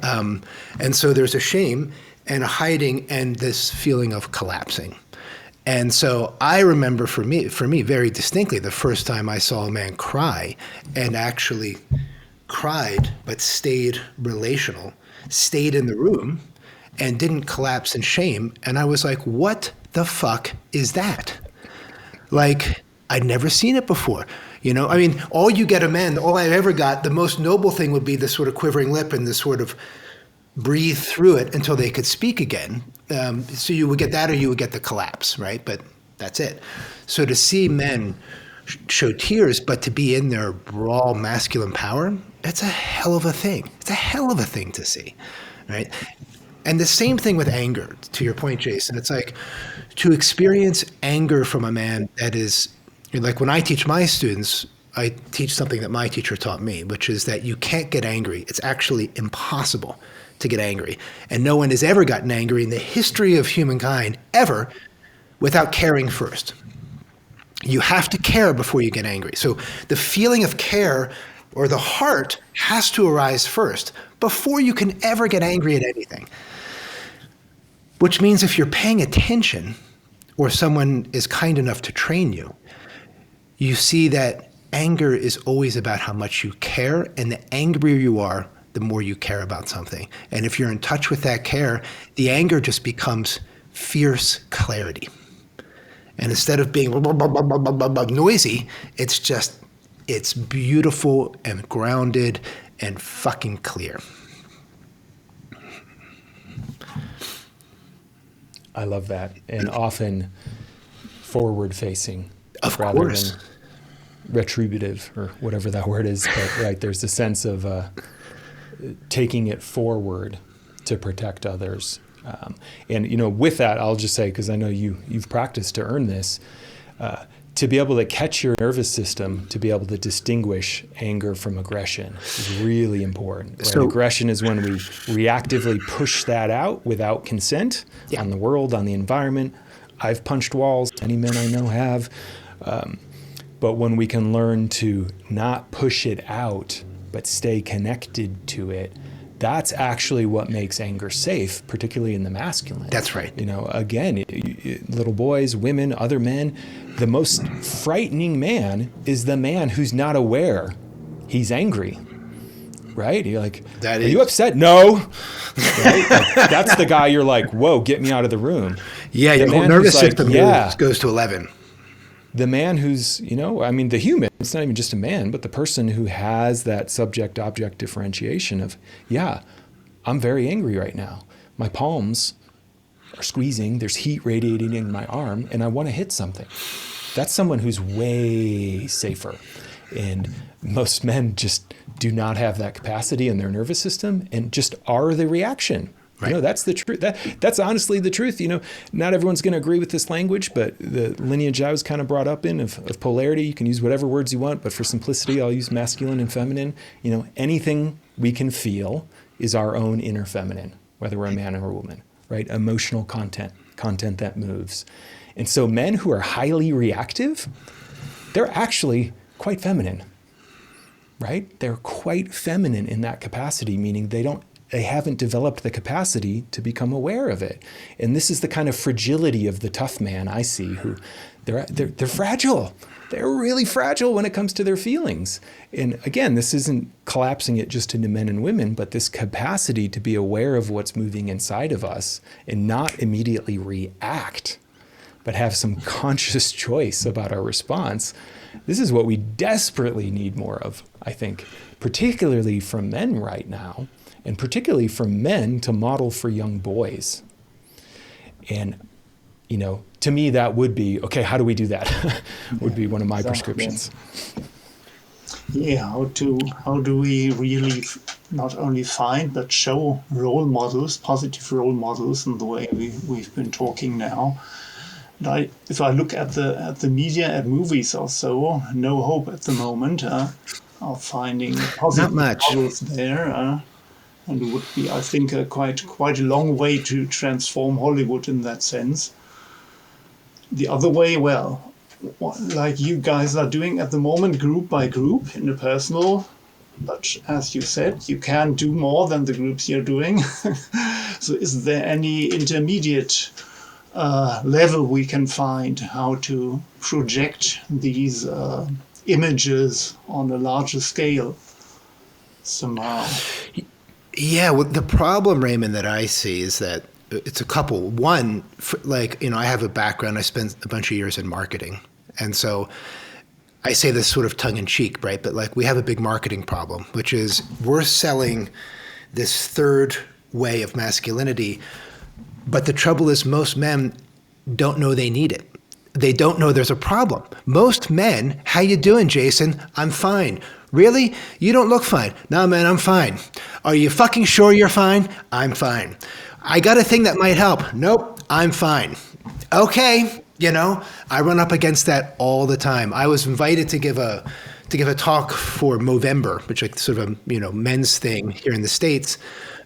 And so there's a shame and a hiding and this feeling of collapsing. And so I remember for me very distinctly the first time I saw a man cry and actually cried but stayed relational, stayed in the room and didn't collapse in shame. And I was like, what the fuck is that? Like, I'd never seen it before. All you get a man, all I ever got, the most noble thing would be this sort of quivering lip and this sort of breathe through it until they could speak again. So you would get that or you would get the collapse, right? But that's it. So to see men show tears, but to be in their raw masculine power, that's a hell of a thing. It's a hell of a thing to see, right? And the same thing with anger, to your point, Jason. It's like to experience anger from a man that is, like when I teach my students, I teach something that my teacher taught me, which is that you can't get angry. It's actually impossible to get angry. And no one has ever gotten angry in the history of humankind ever without caring first. You have to care before you get angry. So the feeling of care or the heart has to arise first before you can ever get angry at anything. Which means if you're paying attention or someone is kind enough to train you, you see that anger is always about how much you care, and the angrier you are, the more you care about something. And if you're in touch with that care, the anger just becomes fierce clarity. And instead of being noisy, it's beautiful and grounded and fucking clear. I love that. And often forward facing rather than retributive or whatever that word is. But right, there's a sense of taking it forward to protect others. And with that, I'll just say, because I know you've practiced to earn this, to be able to catch your nervous system, to be able to distinguish anger from aggression is really important. Right? So, aggression is when we reactively push that out without consent on the world, on the environment. I've punched walls, many men I know have. But when we can learn to not push it out, but stay connected to it, that's actually what makes anger safe, particularly in the masculine. That's right. Again, little boys, women, other men, the most frightening man is the man who's not aware he's angry. Right? You're like, are you upset? No. Right? That's the guy you're like, whoa, get me out of the room. Yeah, your whole nervous system goes to 11. The man who's, the human, it's not even just a man, but the person who has that subject-object differentiation of, I'm very angry right now. My palms are squeezing, there's heat radiating in my arm, and I want to hit something. That's someone who's way safer. And most men just do not have that capacity in their nervous system and just are the reaction. Right. That's the truth. That's honestly the truth. Not everyone's going to agree with this language, but the lineage I was kind of brought up in of polarity, you can use whatever words you want, but for simplicity, I'll use masculine and feminine. Anything we can feel is our own inner feminine. whether we're a man or a woman, right? Emotional content that moves. And so men who are highly reactive, they're actually quite feminine, right? They're quite feminine in that capacity, meaning they haven't developed the capacity to become aware of it. And this is the kind of fragility of the tough man I see, who they're fragile. They're really fragile when it comes to their feelings. And again, this isn't collapsing it just into men and women, but this capacity to be aware of what's moving inside of us and not immediately react, but have some conscious choice about our response. This is what we desperately need more of, I think, particularly from men right now, and particularly from men to model for young boys. And, to me, that would be, okay, how do we do that? Would be one of my prescriptions. Yeah, how do we really not only find, but show role models, positive role models in the way we've been talking now. And if I look at the media, at movies or so, no hope at the moment of finding positive models there. And it would be, I think, quite a long way to transform Hollywood in that sense. The other way, well, like you guys are doing at the moment, group by group, in a personal, but as you said, you can do more than the groups you're doing. So is there any intermediate level we can find how to project these images on a larger scale somehow? Yeah, well, the problem, Raymond, that I see is that it's a couple. One, I have a background. I spent a bunch of years in marketing. And so I say this sort of tongue in cheek, right? But we have a big marketing problem, which is we're selling this third way of masculinity. But the trouble is most men don't know they need it. They don't know there's a problem. Most men, how you doing, Jason? I'm fine. Really? You don't look fine. No, man, I'm fine. Are you fucking sure you're fine? I'm fine. I got a thing that might help. Nope, I'm fine. Okay, I run up against that all the time. I was invited to give a talk for Movember, which is sort of a men's thing here in the States,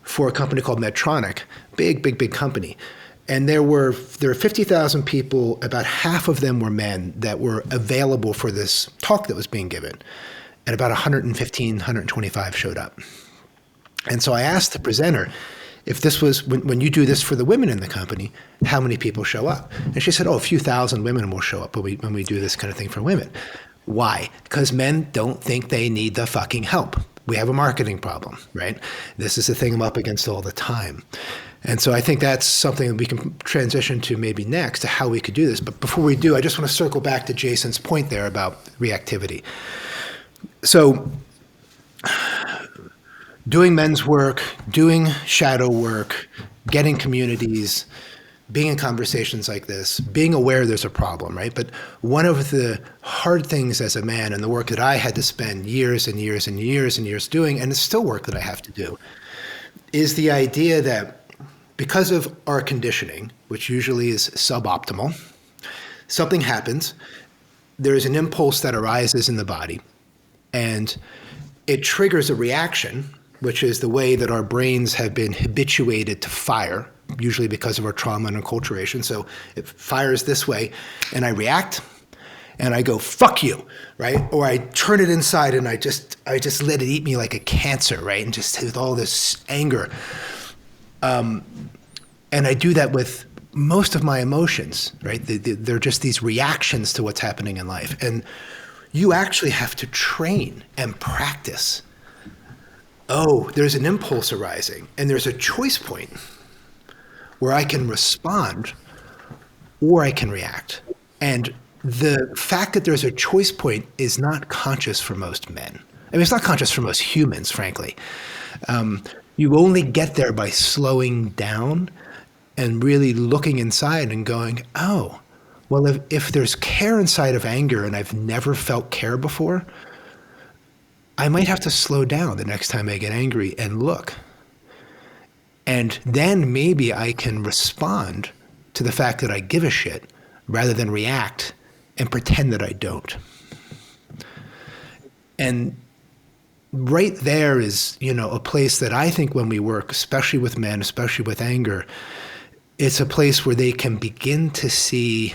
for a company called Medtronic, big company. And there were 50,000 people, about half of them were men that were available for this talk that was being given. And about 115, 125 showed up. And so I asked the presenter, if this was, when you do this for the women in the company, how many people show up? And she said, a few thousand women will show up when we do this kind of thing for women. Why? Because men don't think they need the fucking help. We have a marketing problem, right? This is the thing I'm up against all the time. And so I think that's something that we can transition to maybe next, to how we could do this. But before we do, I just want to circle back to Jason's point there about reactivity. So doing men's work, doing shadow work, getting communities, being in conversations like this, being aware there's a problem, right? But one of the hard things as a man, and the work that I had to spend years and years and years and years doing, and it's still work that I have to do, is the idea that because of our conditioning, which usually is suboptimal, something happens, there's an impulse that arises in the body, and it triggers a reaction, which is the way that our brains have been habituated to fire, usually because of our trauma and enculturation. So it fires this way, and I react, and I go, fuck you, right? Or I turn it inside, and I just let it eat me like a cancer, right? And just with all this anger. And I do that with most of my emotions, right? They're just these reactions to what's happening in life. And you actually have to train and practice. Oh, there's an impulse arising, and there's a choice point where I can respond or I can react. And the fact that there's a choice point is not conscious for most men. I mean, it's not conscious for most humans, frankly. You only get there by slowing down and really looking inside and going, oh, well, if there's care inside of anger and I've never felt care before, I might have to slow down the next time I get angry and look. And then maybe I can respond to the fact that I give a shit rather than react and pretend that I don't. And right there is, a place that I think when we work, especially with men, especially with anger, it's a place where they can begin to see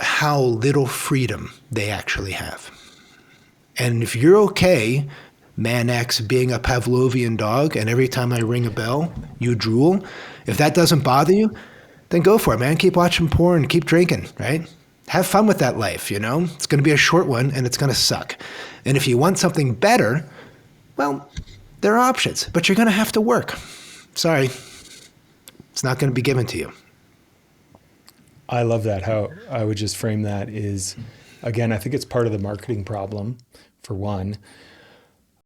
how little freedom they actually have. And if you're okay, man X being a Pavlovian dog, and every time I ring a bell, you drool, if that doesn't bother you, then go for it, man. Keep watching porn, keep drinking, right? Have fun with that life, It's going to be a short one, and it's going to suck. And if you want something better, well, there are options, but you're going to have to work. Sorry, it's not going to be given to you. I love that. How I would just frame that is, again, I think it's part of the marketing problem, for one.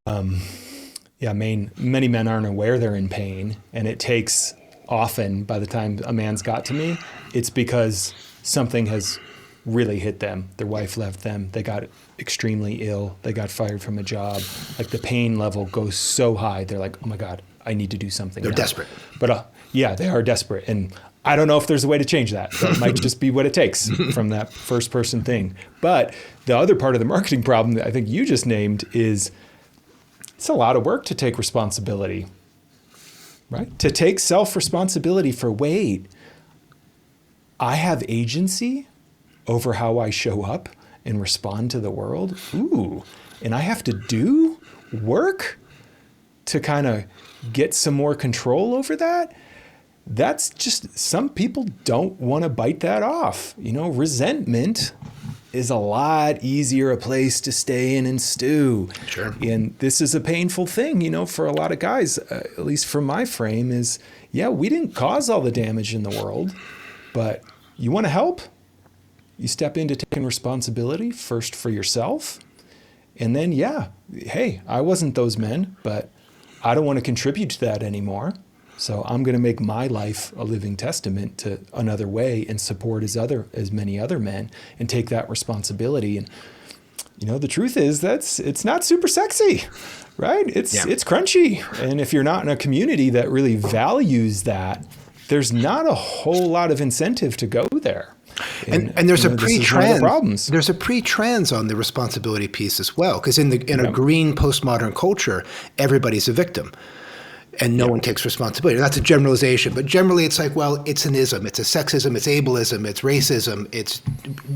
Many men aren't aware they're in pain, and it takes often, by the time a man's got to me, it's because something has really hit them. Their wife left them. They got extremely ill. They got fired from a job. Like the pain level goes so high. They're like, oh my God, I need to do something. They're now. Desperate. But they are desperate. And I don't know if there's a way to change that. That might just be what it takes from that first person thing. But the other part of the marketing problem that I think you just named is it's a lot of work to take responsibility, right? To take self-responsibility for, wait, I have agency over how I show up and respond to the world. Ooh, and I have to do work to kind of get some more control over that. That's just, some people don't want to bite that off. Resentment is a lot easier a place to stay in and stew. Sure. And this is a painful thing, for a lot of guys, at least from my frame is, we didn't cause all the damage in the world, but you want to help? You step into taking responsibility first for yourself. And then, hey, I wasn't those men, but I don't want to contribute to that anymore. So I'm going to make my life a living testament to another way and support as many other men and take that responsibility. And, the truth is it's not super sexy, right? It's crunchy. And if you're not in a community that really values that, there's not a whole lot of incentive to go there. And there's a pre-trans. There's a pre-trans on the responsibility piece as well, because in a green postmodern culture, everybody's a victim, and no one takes responsibility. That's a generalization, but generally it's like, well, it's an ism, it's a sexism, it's ableism, it's racism, it's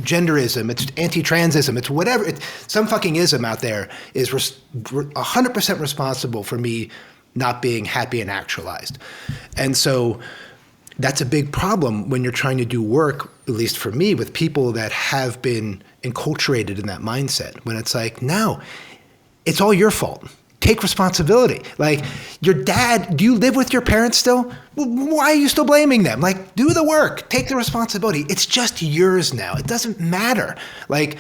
genderism, it's anti-transism, it's whatever. Some fucking ism out there is 100% responsible for me not being happy and actualized, and so. That's a big problem when you're trying to do work, at least for me, with people that have been enculturated in that mindset. When it's like, no, it's all your fault. Take responsibility. Like, your dad, do you live with your parents still? Well, why are you still blaming them? Like, do the work. Take the responsibility. It's just yours now. It doesn't matter. Like,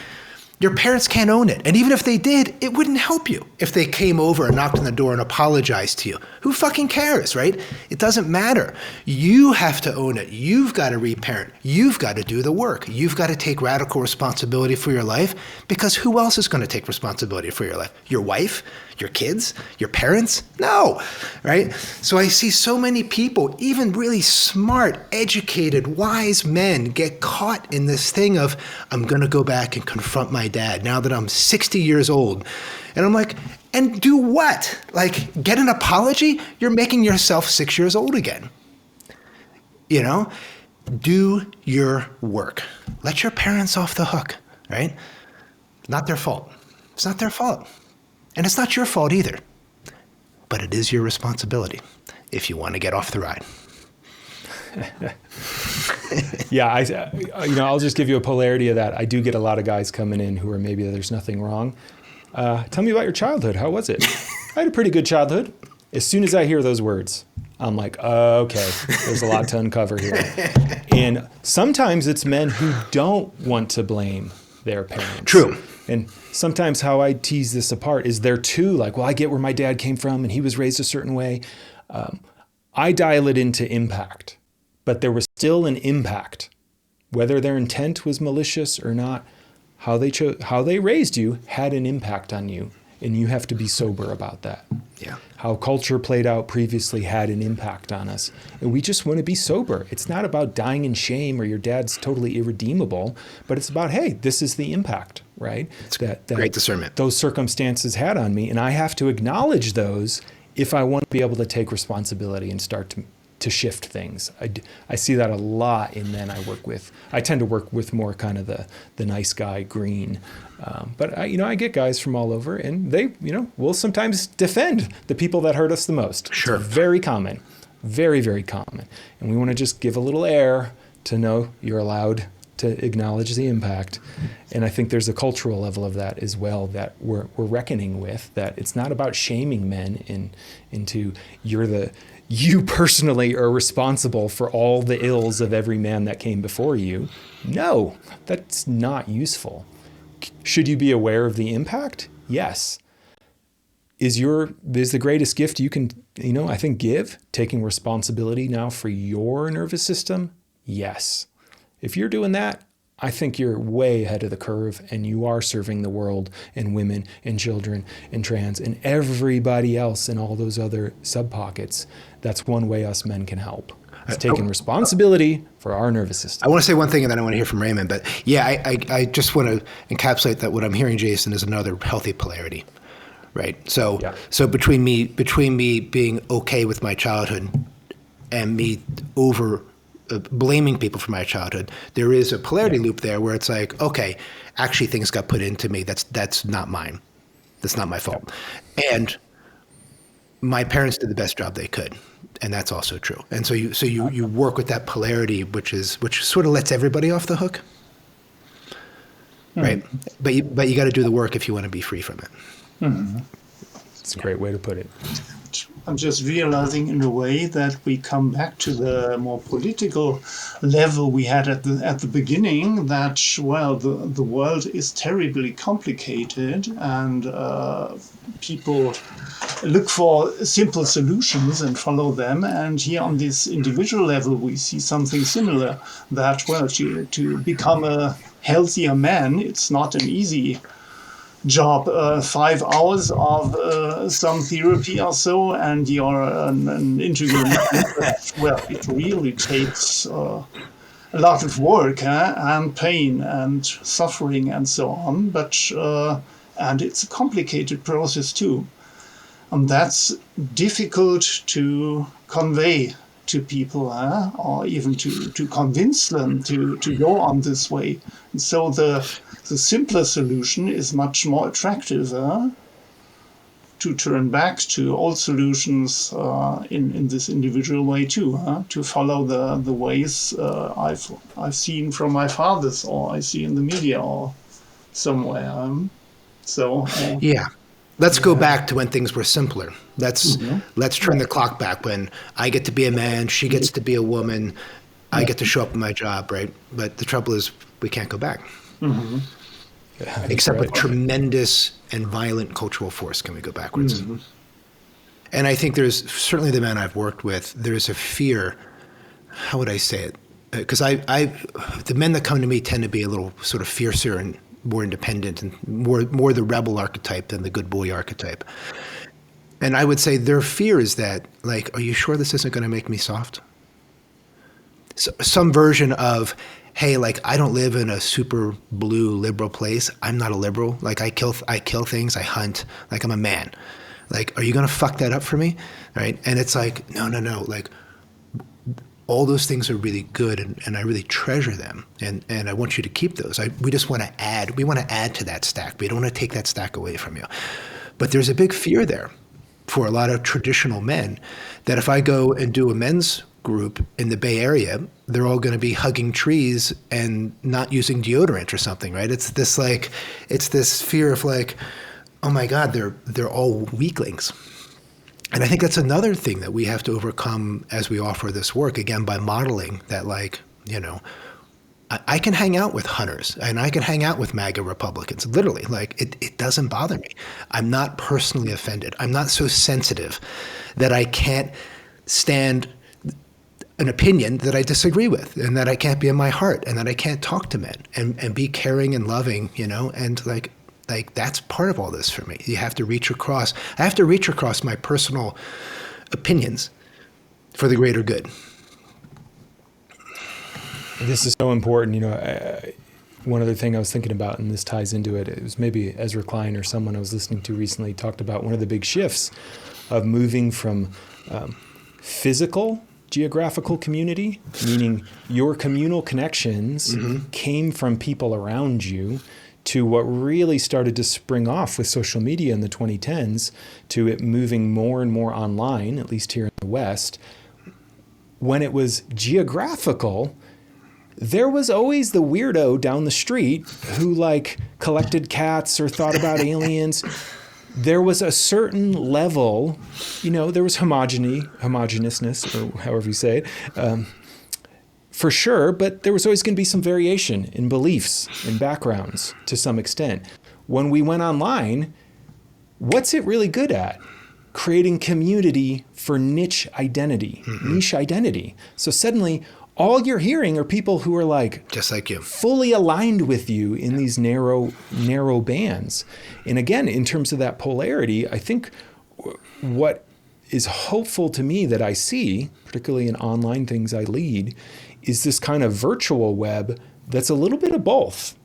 your parents can't own it. And even if they did, it wouldn't help you if they came over and knocked on the door and apologized to you. Who fucking cares, right? It doesn't matter. You have to own it. You've got to reparent. You've got to do the work. You've got to take radical responsibility for your life, because who else is going to take responsibility for your life? Your wife? Your kids? Your parents? No, right? So I see so many people, even really smart, educated, wise men, get caught in this thing of, I'm going to go back and confront my dad now that I'm 60 years old. And I'm like, and do what? Like, get an apology? You're making yourself 6 years old again. Do your work. Let your parents off the hook, right? Not their fault. It's not their fault. And it's not your fault either. But it is your responsibility if you want to get off the ride. I'll just give you a polarity of that. I do get a lot of guys coming in who are maybe there's nothing wrong. Tell me about your childhood. How was it? I had a pretty good childhood. As soon as I hear those words, I'm like, okay, there's a lot to uncover here. And sometimes it's men who don't want to blame their parents. True. And sometimes how I tease this apart is they're too like, well, I get where my dad came from and he was raised a certain way. I dial it into impact, but there was still an impact. Whether their intent was malicious or not, how they raised you had an impact on you. And you have to be sober about that. Yeah. How culture played out previously had an impact on us. And we just want to be sober. It's not about dying in shame or your dad's totally irredeemable, but it's about, hey, this is the impact. right? That great discernment. Those circumstances had on me, and I have to acknowledge those if I want to be able to take responsibility and start to shift things. I see that a lot in men I work with. I tend to work with more kind of the nice guy green. But I get guys from all over, and they, will sometimes defend the people that hurt us the most. Sure. It's very common, very, very common. And we want to just give a little air to know you're allowed to acknowledge the impact. And I think there's a cultural level of that as well that we're reckoning with, that it's not about shaming men into you personally are responsible for all the ills of every man that came before you. No, that's not useful. Should you be aware of the impact? Yes. Is the greatest gift you can, I think give, taking responsibility now for your nervous system? Yes. If you're doing that, I think you're way ahead of the curve, and you are serving the world and women and children and trans and everybody else in all those other sub-pockets. That's one way us men can help. It's taking responsibility for our nervous system. I want to say one thing, and then I want to hear from Raymond. But yeah, I just want to encapsulate that what I'm hearing, Jason, is another healthy polarity, right? So between me being okay with my childhood and me blaming people for my childhood, there is a polarity loop there where it's like, okay, actually things got put into me. That's not mine. That's not my fault. And my parents did the best job they could, and that's also true. And so you work with that polarity, which sort of lets everybody off the hook, right? But you got to do the work if you want to be free from it. Mm-hmm. It's a great way to put it. I'm just realizing in a way that we come back to the more political level we had at the beginning, that, the world is terribly complicated, and people look for simple solutions and follow them. And here on this individual level, we see something similar, that, to become a healthier man, it's not an easy job. 5 hours of some therapy or so, and you're an integral man. It really takes a lot of work and pain and suffering and so on. But and it's a complicated process too, and that's difficult to convey to people, or even to convince them to go on this way. And so the simpler solution is much more attractive, to turn back to old solutions in this individual way too, to follow the ways I've seen from my fathers, or I see in the media or somewhere. Let's go back to when things were simpler. Let's turn the clock back when I get to be a man, she gets to be a woman, I get to show up in my job, right? But the trouble is we can't go back. Mm-hmm. Except with tremendous and violent cultural force can we go backwards. Mm-hmm. And I think there's certainly the men I've worked with, there's a fear, how would I say it? Because the men that come to me tend to be a little sort of fiercer and more independent and more the rebel archetype than the good boy archetype. And I would say their fear is that, like, are you sure this isn't going to make me soft? So, some version of, hey, like, I don't live in a super blue liberal place. I'm not a liberal. Like, I kill things. I hunt. Like, I'm a man. Like, are you going to fuck that up for me? Right? And it's like, no. Like, all those things are really good, and I really treasure them. And I want you to keep those. We just want to add. We want to add to that stack. We don't want to take that stack away from you. But there's a big fear there for a lot of traditional men that if I go and do a men's group in the Bay Area, they're all going to be hugging trees and not using deodorant or something, right? It's this fear of like, oh my God, they're all weaklings. And I think that's another thing that we have to overcome as we offer this work, again, by modeling that, like, I can hang out with hunters and I can hang out with MAGA Republicans, literally. Like, it doesn't bother me. I'm not personally offended. I'm not so sensitive that I can't stand an opinion that I disagree with, and that I can't be in my heart, and that I can't talk to men and be caring and loving, and like that's part of all this for me. You have to reach across. I have to reach across my personal opinions for the greater good. This is so important. one other thing I was thinking about, and this ties into it, it was maybe Ezra Klein or someone I was listening to recently talked about one of the big shifts of moving from physical geographical community, meaning your communal connections came from people around you, to what really started to spring off with social media in the 2010s, to it moving more and more online, at least here in the West. When it was geographical, there was always the weirdo down the street who like collected cats or thought about aliens. There was a certain level, there was homogeneousness, or however you say it, for sure, but there was always going to be some variation in beliefs and backgrounds to some extent. When we went online, what's it really good at? Creating community for niche identity. So suddenly, all you're hearing are people who are like, just like you, fully aligned with you in these narrow bands. And again, in terms of that polarity, I think what is hopeful to me that I see, particularly in online things I lead, is this kind of virtual web that's a little bit of both.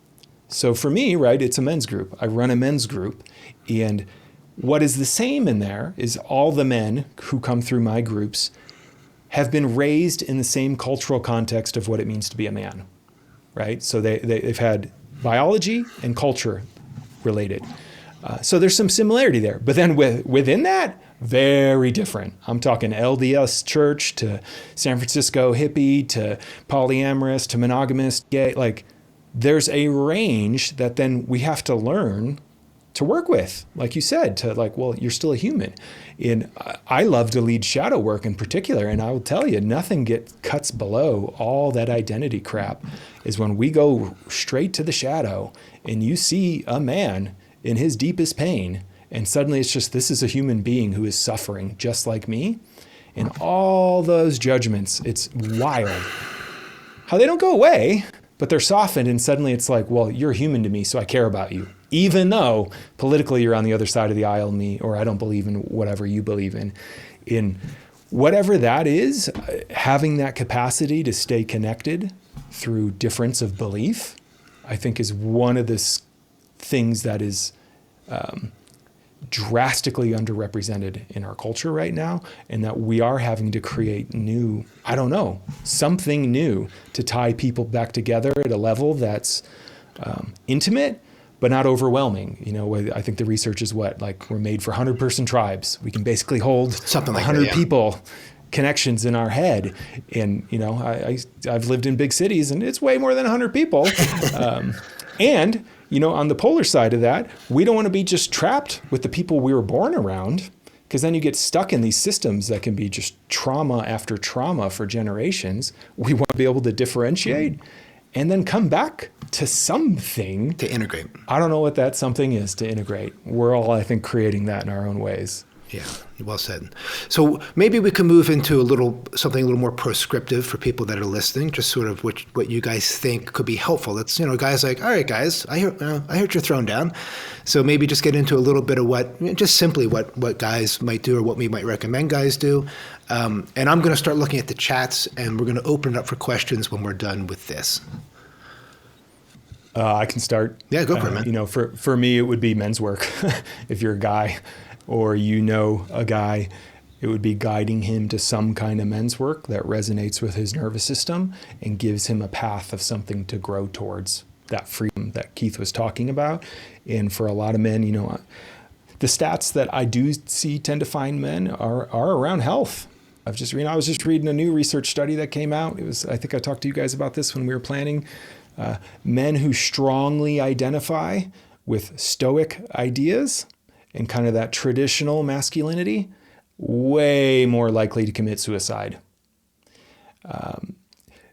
So for me, right, it's a men's group. I run a men's group, and what is the same in there is all the men who come through my groups have been raised in the same cultural context of what it means to be a man, right? So they've had biology and culture related. So there's some similarity there. But then within that, very different. I'm talking LDS church to San Francisco hippie to polyamorous to monogamous, gay. Like there's a range that then we have to learn to work with, like you said, to like, well, you're still a human. And I love to lead shadow work in particular. And I will tell you, nothing cuts below all that identity crap is when we go straight to the shadow and you see a man in his deepest pain. And suddenly it's just, this is a human being who is suffering just like me. And all those judgments, it's wild. How they don't go away, but they're softened. And suddenly it's like, well, you're human to me, so I care about you. Even though politically you're on the other side of the aisle than me, or I don't believe in whatever you believe in. In whatever that is, having that capacity to stay connected through difference of belief, I think is one of the things that is drastically underrepresented in our culture right now, and that we are having to create new, something new to tie people back together at a level that's intimate, but not overwhelming. I think the research is we're made for 100-person tribes. We can basically hold something like 100 that, yeah. people connections in our head. And, I've lived in big cities and it's way more than 100 people. And, on the polar side of that, we don't want to be just trapped with the people we were born around, because then you get stuck in these systems that can be just trauma after trauma for generations. We want to be able to differentiate and then come back to something. To integrate. I don't know what that something is to integrate. We're all, I think, creating that in our own ways. Yeah, well said. So maybe we can move into something a little more prescriptive for people that are listening, just sort of what you guys think could be helpful. It's, guys like, all right, guys, I heard you're thrown down. So maybe just get into a little bit of what guys might do or what we might recommend guys do. And I'm going to start looking at the chats, and we're going to open it up for questions when we're done with this. I can start. Yeah, go for it, man. For me, it would be men's work. If you're a guy or a guy, it would be guiding him to some kind of men's work that resonates with his nervous system and gives him a path of something to grow towards that freedom that Keith was talking about. And for a lot of men, the stats that I do see tend to find men are around health. I was just reading a new research study that came out. I think I talked to you guys about this when we were planning. Men who strongly identify with stoic ideas and kind of that traditional masculinity, way more likely to commit suicide.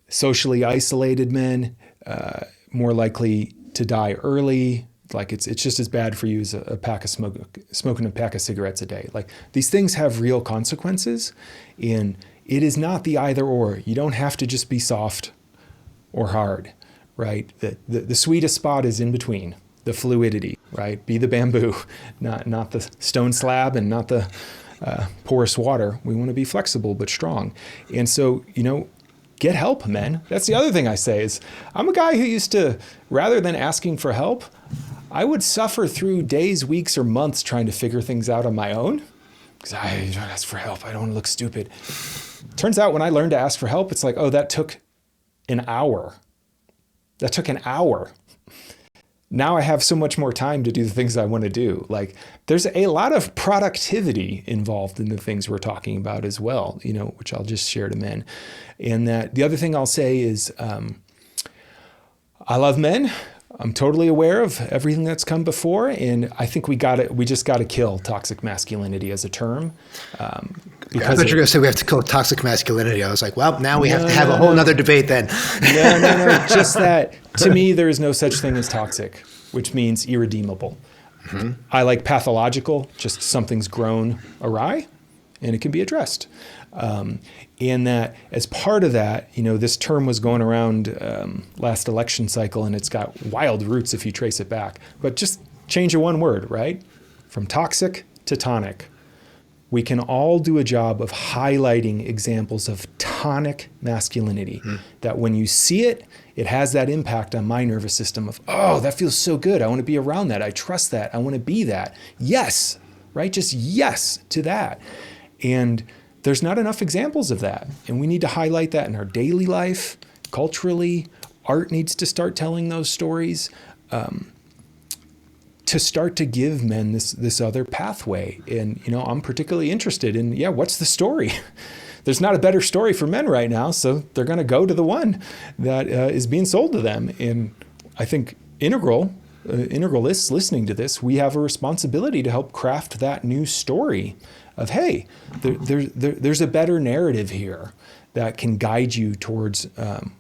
Socially isolated men, more likely to die early. Like it's just as bad for you as smoking a pack of cigarettes a day. Like these things have real consequences, and it is not the either or. You don't have to just be soft or hard, right? The sweetest spot is in between. The fluidity, right? Be the bamboo, not the stone slab and not the porous water. We want to be flexible but strong. And so, get help, men. That's the other thing I say is I'm a guy who used to, rather than asking for help, I would suffer through days, weeks, or months trying to figure things out on my own because I don't ask for help. I don't want to look stupid. Turns out when I learned to ask for help, it's like, oh, that took an hour. That took an hour. Now I have so much more time to do the things I want to do. Like there's a lot of productivity involved in the things we're talking about as well, you know, which I'll just share to men. And that the other thing I'll say is I love men. I'm totally aware of everything that's come before. And I think we just got to kill toxic masculinity as a term. Because I thought you were going to say we have to kill toxic masculinity. I was like, well, now we have to have a whole nother debate then. No. Just that, to me, there is no such thing as toxic, which means irredeemable. Mm-hmm. I like pathological, just something's grown awry, and it can be addressed. And that as part of that, you know, this term was going around last election cycle, and it's got wild roots if you trace it back. But just change one word, right? From toxic to tonic. We can all do a job of highlighting examples of tonic masculinity, that when you see it, it has that impact on my nervous system of, oh, that feels so good. I want to be around that. I trust that. I want to be that. Yes, right? Just yes to that. And there's not enough examples of that. And we need to highlight that in our daily life, culturally. Art needs to start telling those stories. To start to give men this other pathway. And, you know, I'm particularly interested in, what's the story? There's not a better story for men right now, so they're going to go to the one that is being sold to them. And I think integralists listening to this, we have a responsibility to help craft that new story of, hey, there's a better narrative here that can guide you towards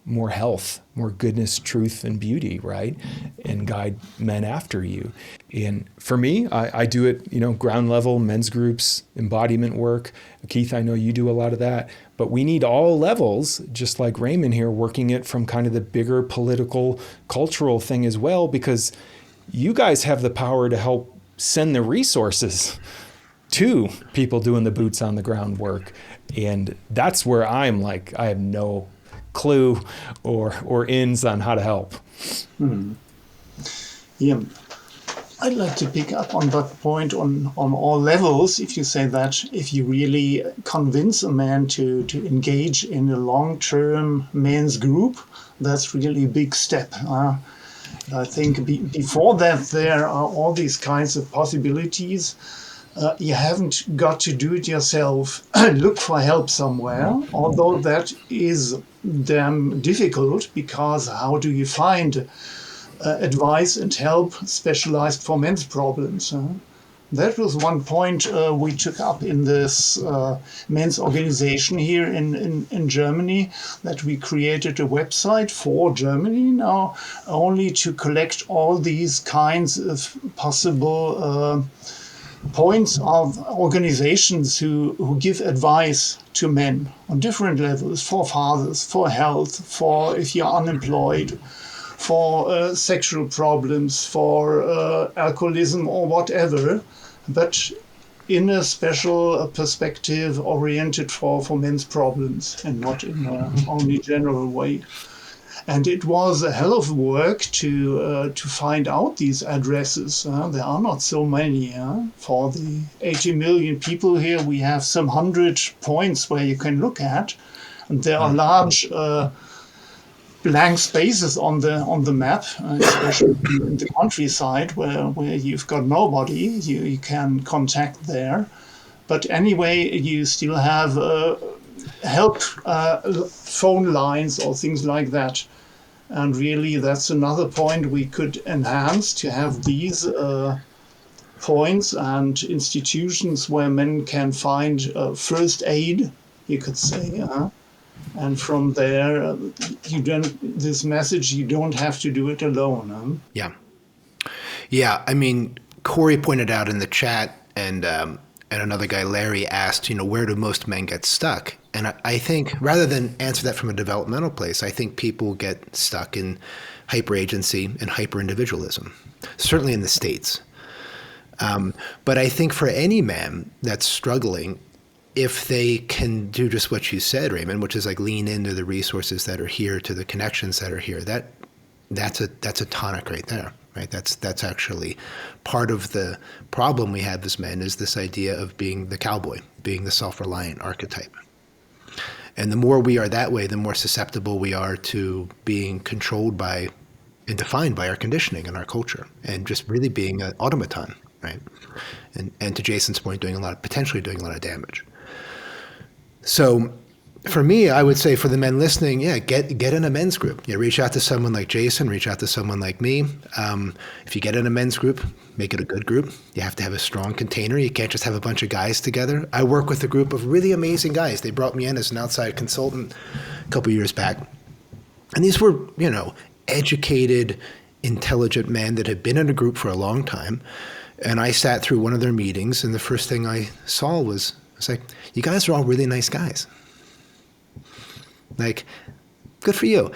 more health, more goodness, truth, and beauty, right? And guide men after you. And for me, I do it, you know, ground level, men's groups, embodiment work. Keith, I know you do a lot of that. But we need all levels, just like Raymond here, working it from kind of the bigger political, cultural thing as well, because you guys have the power to help send the resources to people doing the boots on the ground work. And that's where I'm like, I have no clue or ins on how to help. Yeah, I'd like to pick up on that point on all levels. If you say that, if you really convince a man to engage in a long-term men's group, that's really a big step. I think before that, there are all these kinds of possibilities. You haven't got to do it yourself. Look for help somewhere, although that is damn difficult, because how do you find advice and help specialized for men's problems? That was one point we took up in this men's organization here in Germany, that we created a website for Germany now, only to collect all these kinds of possible points of organizations who give advice to men on different levels, for fathers, for health, for if you're unemployed, for sexual problems, for alcoholism or whatever, but in a special perspective oriented for men's problems and not in a only general way. And it was a hell of work to find out these addresses. There are not so many. For the 80 million people here, we have some 100 points where you can look at. And there are large blank spaces on the map, especially in the countryside where you've got nobody you can contact there. But anyway, you still have help phone lines or things like that. And really, that's another point we could enhance, to have these points and institutions where men can find first aid, you could say. And from there, this message, you don't have to do it alone. Yeah. I mean, Corey pointed out in the chat, and another guy, Larry, asked, where do most men get stuck? And I think rather than answer that from a developmental place, I think people get stuck in hyper-agency and hyper-individualism, certainly in the States. But I think for any man that's struggling, if they can do just what you said, Raymond, which is like lean into the resources that are here, to the connections that are here, that's a tonic right there, right? That's actually part of the problem we have as men, is this idea of being the cowboy, being the self-reliant archetype. And the more we are that way, the more susceptible we are to being controlled by and defined by our conditioning and our culture, and just really being an automaton, right? And to Jason's point, potentially doing a lot of damage. So for me, I would say, for the men listening, get in a men's group. Reach out to someone like Jason, reach out to someone like me. If you get in a men's group, make it a good group. You have to have a strong container. You can't just have a bunch of guys together. I work with a group of really amazing guys. They brought me in as an outside consultant a couple years back. And these were, educated, intelligent men that had been in a group for a long time. And I sat through one of their meetings, and the first thing I saw was, like, you guys are all really nice guys. Like, good for you.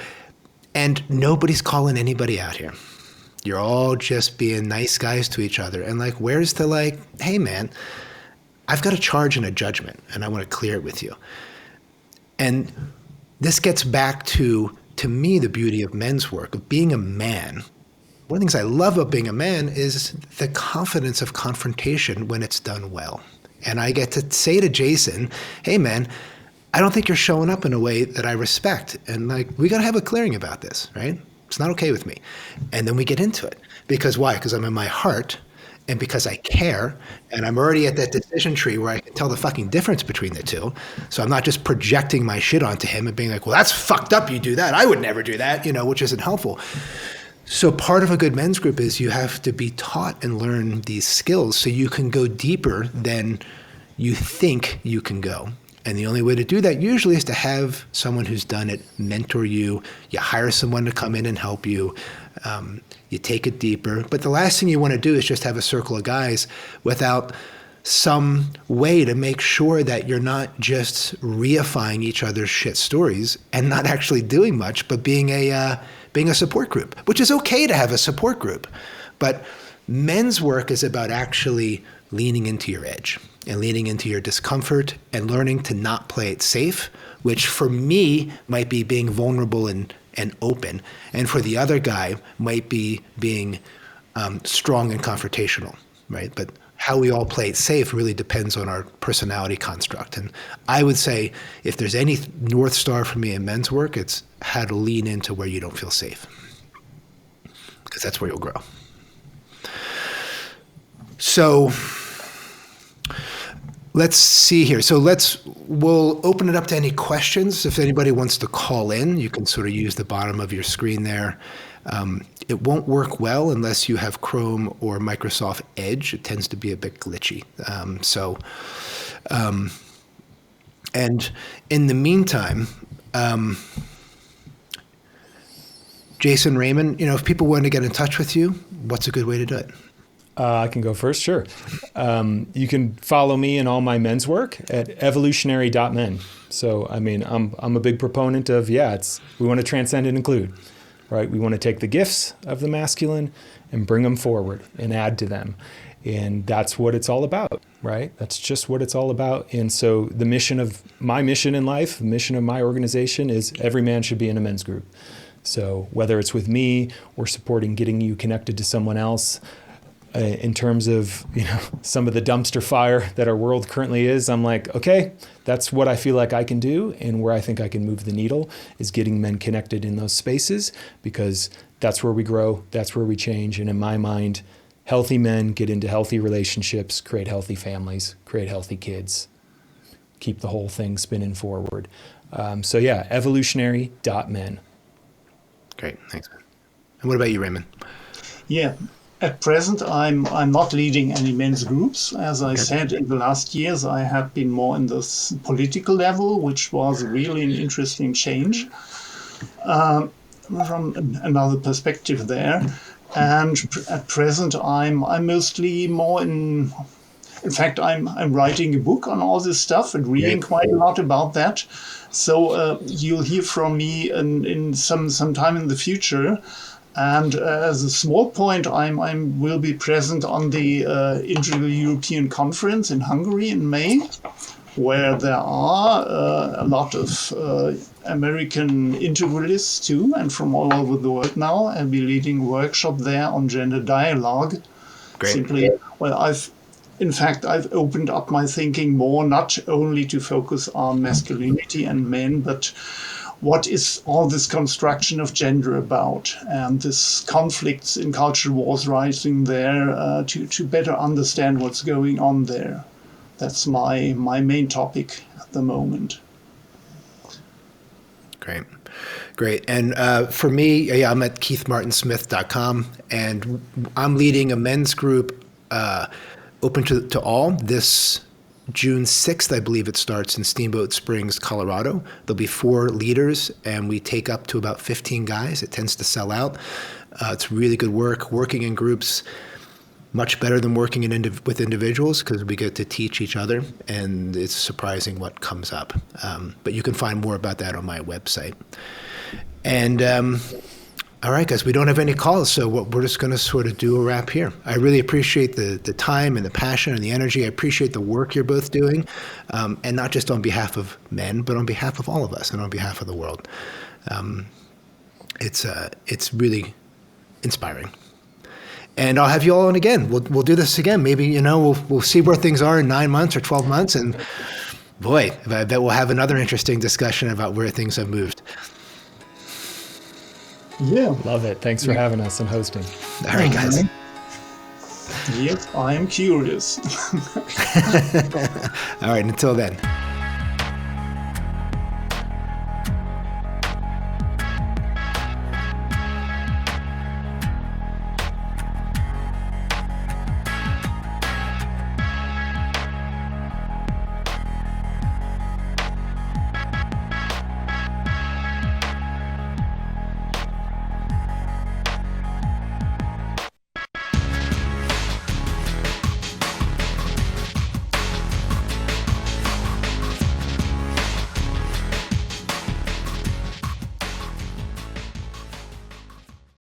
And nobody's calling anybody out here. You're all just being nice guys to each other. And like, where's the like, hey man, I've got a charge and a judgment, and I want to clear it with you. And this gets back to me, the beauty of men's work, of being a man. One of the things I love about being a man is the confidence of confrontation when it's done well. And I get to say to Jason, hey man, I don't think you're showing up in a way that I respect. And like, we got to have a clearing about this, right? It's not okay with me. And then we get into it. Because why? Because I'm in my heart, and because I care, and I'm already at that decision tree where I can tell the fucking difference between the two. So I'm not just projecting my shit onto him and being like, well, that's fucked up, you do that. I would never do that, which isn't helpful. So part of a good men's group is you have to be taught and learn these skills so you can go deeper than you think you can go. And the only way to do that usually is to have someone who's done it mentor you. You hire someone to come in and help you. You take it deeper. But the last thing you want to do is just have a circle of guys without some way to make sure that you're not just reifying each other's shit stories and not actually doing much, but being a support group, which is okay to have a support group. But men's work is about actually leaning into your edge and leaning into your discomfort and learning to not play it safe, which for me might be being vulnerable and open. And for the other guy might be being strong and confrontational, right? But how we all play it safe really depends on our personality construct. And I would say if there's any North Star for me in men's work, it's how to lean into where you don't feel safe, because that's where you'll grow. So let's see here. So we'll open it up to any questions. If anybody wants to call in, you can sort of use the bottom of your screen there. It won't work well unless you have Chrome or Microsoft Edge. It tends to be a bit glitchy. And in the meantime, Jason, Raymond, if people want to get in touch with you, what's a good way to do it? I can go first, sure. You can follow me in all my men's work at evolutionary.men. So, I'm a big proponent of, we want to transcend and include, right? We want to take the gifts of the masculine and bring them forward and add to them. And that's what it's all about, right? That's just what it's all about. And so the mission of my mission in life, the mission of my organization is every man should be in a men's group. So whether it's with me or supporting getting you connected to someone else, in terms of some of the dumpster fire that our world currently is, I'm like, okay, that's what I feel like I can do, and where I think I can move the needle is getting men connected in those spaces, because that's where we grow, that's where we change. And in my mind, healthy men get into healthy relationships, create healthy families, create healthy kids, keep the whole thing spinning forward. Evolutionary.men. Great, thanks, man. And what about you, Raymond? Yeah. At present, I'm not leading any men's groups. As I said, in the last years, I have been more in this political level, which was really an interesting change from another perspective there. And at present, I'm mostly more in fact, I'm writing a book on all this stuff and reading quite a lot about that. So you'll hear from me in some time in the future. And as a small point, I will be present on the Inter-European Conference in Hungary in May. where there are a lot of American integralists too, and from all over the world now. I'll be leading a workshop there on gender dialogue. Great. Simply, well, I've opened up my thinking more, not only to focus on masculinity and men, but what is all this construction of gender about, and this conflicts in cultural wars rising there, to better understand what's going on there. That's my main topic at the moment. Great. And for me, I'm at keithmartinsmith.com, and I'm leading a men's group open to all this June 6th, I believe it starts in Steamboat Springs, Colorado. There'll be 4 leaders, and we take up to about 15 guys. It tends to sell out. It's really good work, working in groups, much better than working with individuals, because we get to teach each other, and it's surprising what comes up. But you can find more about that on my website. And all right, guys, we don't have any calls, so we're just going to sort of do a wrap here. I really appreciate the time and the passion and the energy. I appreciate the work you're both doing, and not just on behalf of men, but on behalf of all of us and on behalf of the world. It's really inspiring. And I'll have you all on again. We'll do this again. Maybe, we'll see where things are in 9 months or 12 months, and boy, I bet we'll have another interesting discussion about where things have moved. Yeah. Love it. Thanks for having us and hosting. All right, guys. Yep, I am curious. All right, until then.